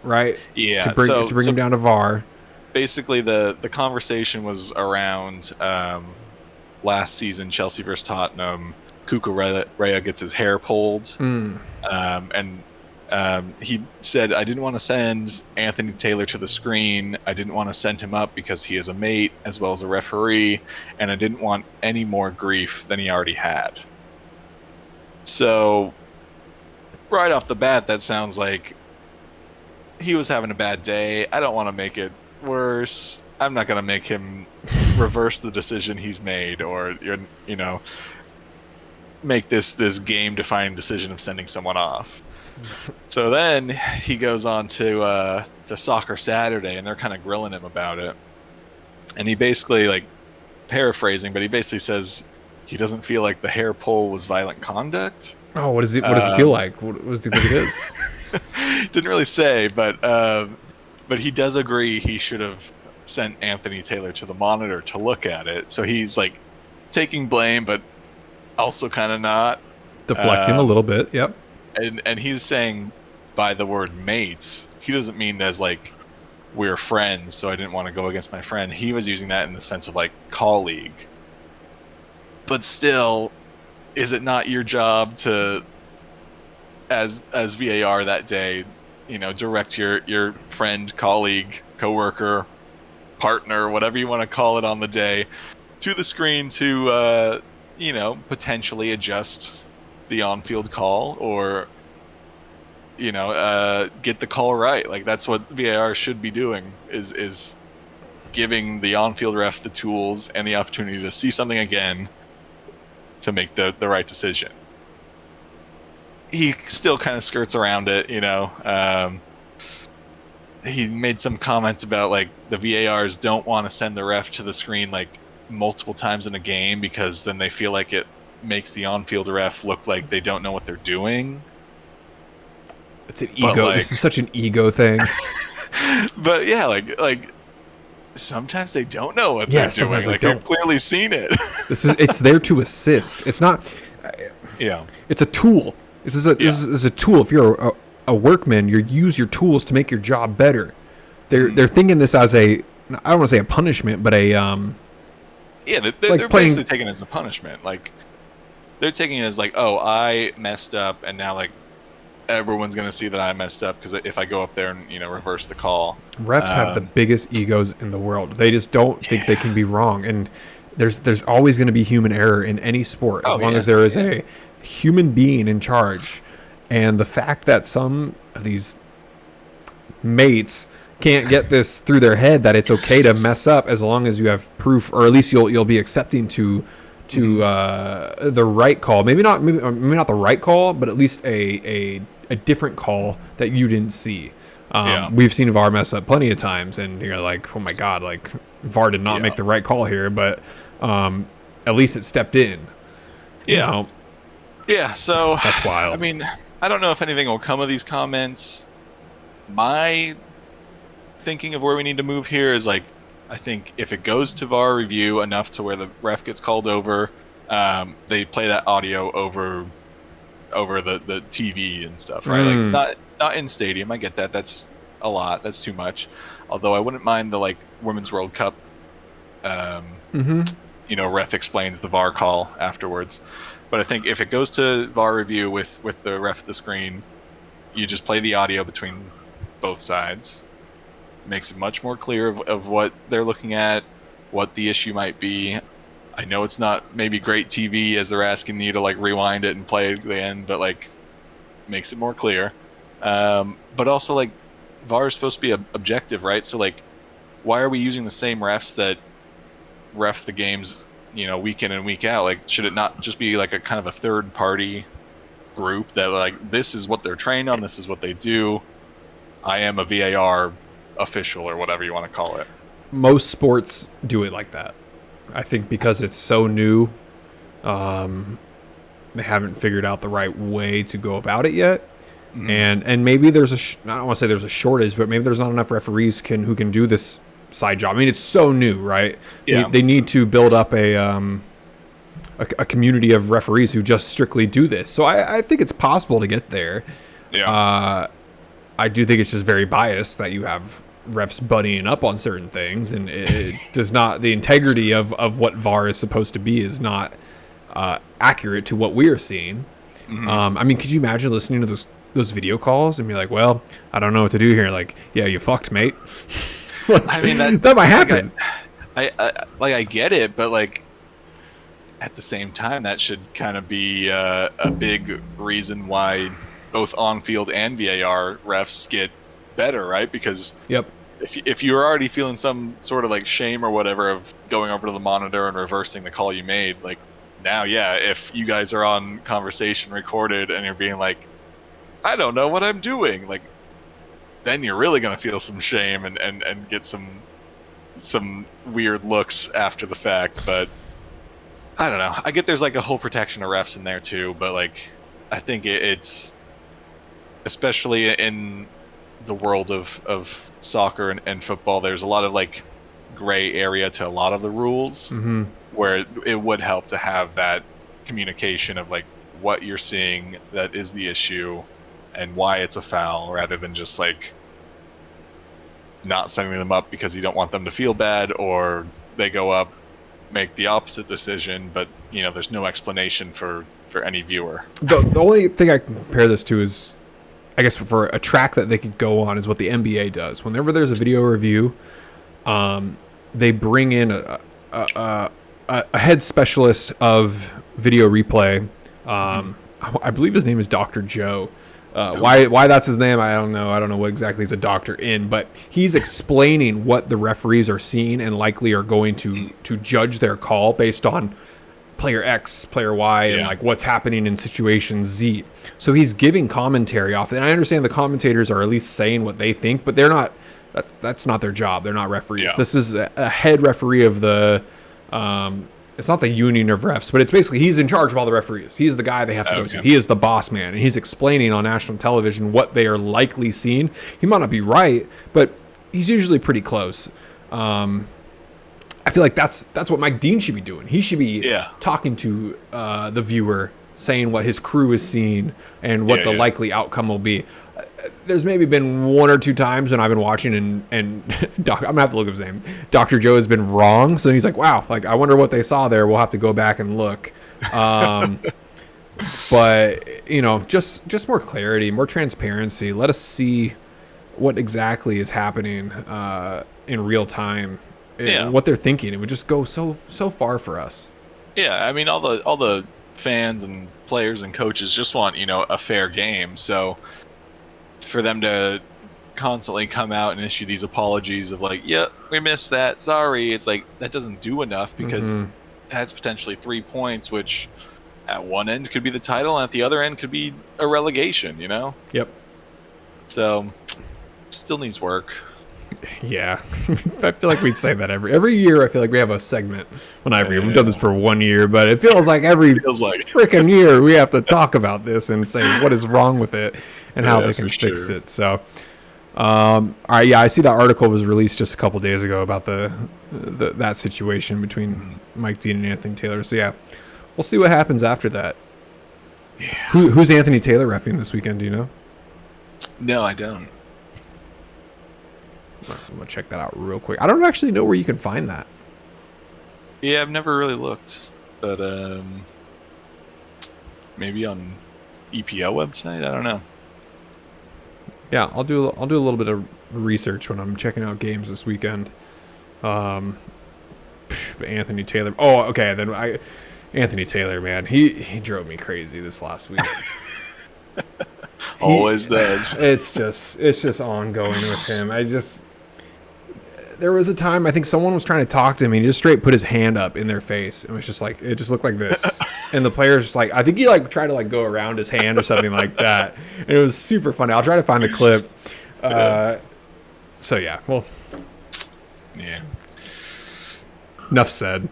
Speaker 1: right?
Speaker 2: Yeah.
Speaker 1: To bring him down to VAR.
Speaker 2: Basically, the conversation was around last season, Chelsea versus Tottenham. Cucurella gets his hair pulled, and he said, I didn't want to send Anthony Taylor to the screen. I didn't want to send him up because he is a mate as well as a referee, and I didn't want any more grief than he already had. So, right off the bat, that sounds like he was having a bad day. I don't want to make it worse. I'm not going to make him reverse the decision he's made, or, make this game-defining decision of sending someone off. So then he goes on to Soccer Saturday, and they're kind of grilling him about it. And he basically, like, paraphrasing, but he basically says he doesn't feel like the hair pull was violent conduct.
Speaker 1: Oh, what does it feel like? What does he think it is?
Speaker 2: Didn't really say, but he does agree he should have sent Anthony Taylor to the monitor to look at it. So he's like taking blame, but also kind of not.
Speaker 1: Deflecting a little bit, yep.
Speaker 2: And he's saying by the word mates, he doesn't mean as like we're friends, so I didn't want to go against my friend. He was using that in the sense of like colleague. But still, is it not your job to, as VAR that day, direct your friend, colleague, coworker, partner, whatever you want to call it on the day, to the screen to potentially adjust the on-field call, or get the call right. Like, that's what VAR should be doing, is giving the on-field ref the tools and the opportunity to see something again to make the right decision. He still kind of skirts around it, he made some comments about like the VARs don't want to send the ref to the screen like multiple times in a game because then they feel like it makes the on-field ref look like they don't know what they're doing.
Speaker 1: It's an ego. This is such an ego thing.
Speaker 2: But yeah, like sometimes they don't know what they're doing. Like, they've clearly seen it.
Speaker 1: It's there to assist. It's not.
Speaker 2: Yeah.
Speaker 1: It's a tool. This is a tool. If you're a workman, you use your tools to make your job better. They're thinking this as I don't want to say a punishment, but a
Speaker 2: yeah, they're basically taking it as a punishment. Like, they're taking it as like, oh, I messed up, and now like everyone's gonna see that I messed up because if I go up there and reverse the call.
Speaker 1: Refs have the biggest egos in the world. They just don't think they can be wrong, and there's always going to be human error in any sport as long as there is a human being in charge. And the fact that some of these mates can't get this through their head that it's okay to mess up as long as you have proof, or at least you'll be accepting to the right call. Maybe not the right call, but at least a different call that you didn't see. We've seen VAR mess up plenty of times, and you're like, oh my god, like VAR did not make the right call here, but at least it stepped in.
Speaker 2: Yeah. Yeah, so
Speaker 1: that's wild.
Speaker 2: I mean, I don't know if anything will come of these comments. My thinking of where we need to move here is like, I think if it goes to VAR review enough to where the ref gets called over, they play that audio over the TV and stuff, right? Like not in stadium. I get that. That's a lot. That's too much. Although I wouldn't mind the like Women's World Cup ref explains the VAR call afterwards. But I think if it goes to VAR review with the ref at the screen, you just play the audio between both sides. Makes it much more clear of what they're looking at, what the issue might be. I know it's not maybe great TV as they're asking you to like rewind it and play it to the end, but like makes it more clear. But also like VAR is supposed to be objective, right? So like, why are we using the same refs that ref the games, week in and week out? Like, should it not just be like a kind of a third party group that like, this is what they're trained on, this is what they do, I am a VAR official or whatever you want to call it?
Speaker 1: Most sports do it like that. I think because it's so new, they haven't figured out the right way to go about it yet. Mm-hmm. And maybe there's I don't want to say there's a shortage, but maybe there's not enough referees who can do this side job. I mean, it's so new, right?
Speaker 2: Yeah.
Speaker 1: They need to build up a community of referees who just strictly do this. So I think it's possible to get there.
Speaker 2: Yeah.
Speaker 1: I do think it's just very biased that you have refs buddying up on certain things, and it does not, the integrity of what VAR is supposed to be is not accurate to what we are seeing. Mm-hmm. I mean, could you imagine listening to those video calls and be like, well, I don't know what to do here. Like, yeah, you fucked, mate.
Speaker 2: I mean,
Speaker 1: that might happen.
Speaker 2: I get it, but like at the same time, that should kind of be a big reason why both on-field and VAR refs get better, right? Because if you're already feeling some sort of like shame or whatever of going over to the monitor and reversing the call you made, like now, if you guys are on conversation recorded and you're being like, I don't know what I'm doing, like, then you're really going to feel some shame and get some weird looks after the fact. But I don't know. I get there's like a whole protection of refs in there too, but like, I think it's, especially in the world of soccer and football, there's a lot of like gray area to a lot of the rules, mm-hmm. where it would help to have that communication of like what you're seeing that is the issue and why it's a foul, rather than just like not sending them up because you don't want them to feel bad, or they go up, make the opposite decision, but there's no explanation for any viewer.
Speaker 1: The only thing I can compare this to is, I guess, for a track that they could go on, is what the NBA does. Whenever there's a video review, they bring in a head specialist of video replay. I believe his name is Dr. Joe. Why that's his name, I don't know. I don't know what exactly he's a doctor in, but he's explaining what the referees are seeing and likely are going to judge their call based on player X, player Y, and like what's happening in situation Z. So he's giving commentary off it. And I understand the commentators are at least saying what they think, but they're not. That's not their job. They're not referees. Yeah. This is a head referee of the. It's not the union of refs, but it's basically he's in charge of all the referees. He's the guy they have to go to. He is the boss man, and he's explaining on national television what they are likely seeing. He might not be right, but he's usually pretty close. I feel like that's what Mike Dean should be doing. He should be talking to the viewer, saying what his crew is seeing and what the likely outcome will be. There's maybe been one or two times when I've been watching and I'm gonna have to look up his name. Dr. Joe has been wrong, so he's like, wow, like I wonder what they saw there. We'll have to go back and look. But just more clarity, more transparency. Let us see what exactly is happening in real time. And what they're thinking. It would just go so far for us.
Speaker 2: Yeah, I mean, all the fans and players and coaches just want a fair game. So for them to constantly come out and issue these apologies of like, we missed that, sorry, it's like that doesn't do enough, because that's potentially 3 points, which at one end could be the title and at the other end could be a relegation.
Speaker 1: Yep.
Speaker 2: So still needs work.
Speaker 1: Yeah, I feel like we say that every year. I feel like we have a segment. We've done this for 1 year, but it feels like every freaking year we have to talk about this and say what is wrong with it and how they can fix it. So, all right, I see that article was released just a couple days ago about that situation between Mike Dean and Anthony Taylor. So we'll see what happens after that. Yeah. Who's Anthony Taylor reffing this weekend? Do you know?
Speaker 2: No, I don't.
Speaker 1: I'm gonna check that out real quick. I don't actually know where you can find that.
Speaker 2: Yeah, I've never really looked, but maybe on EPL website. I don't know.
Speaker 1: Yeah, I'll do a little bit of research when I'm checking out games this weekend. Anthony Taylor. Oh, okay. Anthony Taylor, man, he drove me crazy this last week.
Speaker 2: Always does.
Speaker 1: It's just ongoing with him. There was a time I think someone was trying to talk to him and he just straight put his hand up in their face and was just like, it just looked like this. And the player's just like, I think he like tried to like go around his hand or something like that. And it was super funny. I'll try to find the clip. So yeah, well,
Speaker 2: Yeah.
Speaker 1: enough said.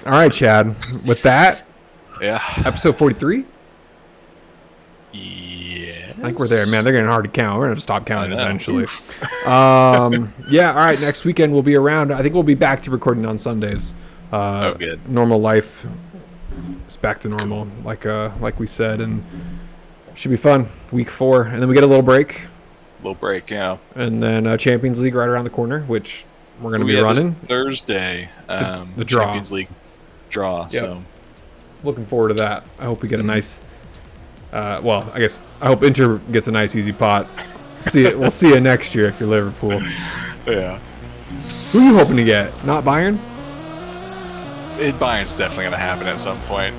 Speaker 1: All right, Chad. With that,
Speaker 2: Yeah.
Speaker 1: episode 43.
Speaker 2: Yeah.
Speaker 1: I think we're there, man. They're getting hard to count. We're gonna have to stop counting
Speaker 2: I know.
Speaker 1: eventually. Yeah. All right. Next weekend we'll be around. I think we'll be back to recording on Sundays.
Speaker 2: Good.
Speaker 1: Normal life is back to normal, like we said, and should be fun. Week 4, and then we get a little break,
Speaker 2: Little break, yeah.
Speaker 1: and then Champions League right around the corner, which we're gonna be running
Speaker 2: this Thursday.
Speaker 1: the draw.
Speaker 2: Champions League draw.
Speaker 1: Yep.
Speaker 2: So
Speaker 1: Looking forward to that. I hope we get a nice. Well, I guess I hope Inter gets a nice easy pot. We'll see you next year if you're Liverpool.
Speaker 2: yeah.
Speaker 1: Who are you hoping to get? Not Bayern?
Speaker 2: Bayern's definitely gonna happen at some point.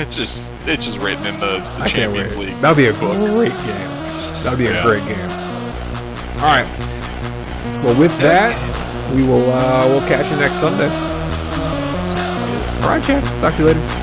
Speaker 2: it's just written in the
Speaker 1: I can't wait.
Speaker 2: Champions League.
Speaker 1: That'd be a
Speaker 2: book.
Speaker 1: great game. That'd be a
Speaker 2: Yeah.
Speaker 1: great game. All right. Well, with that, we'll catch you next Sunday.
Speaker 2: Sounds good.
Speaker 1: All right, Chad. Talk to you later.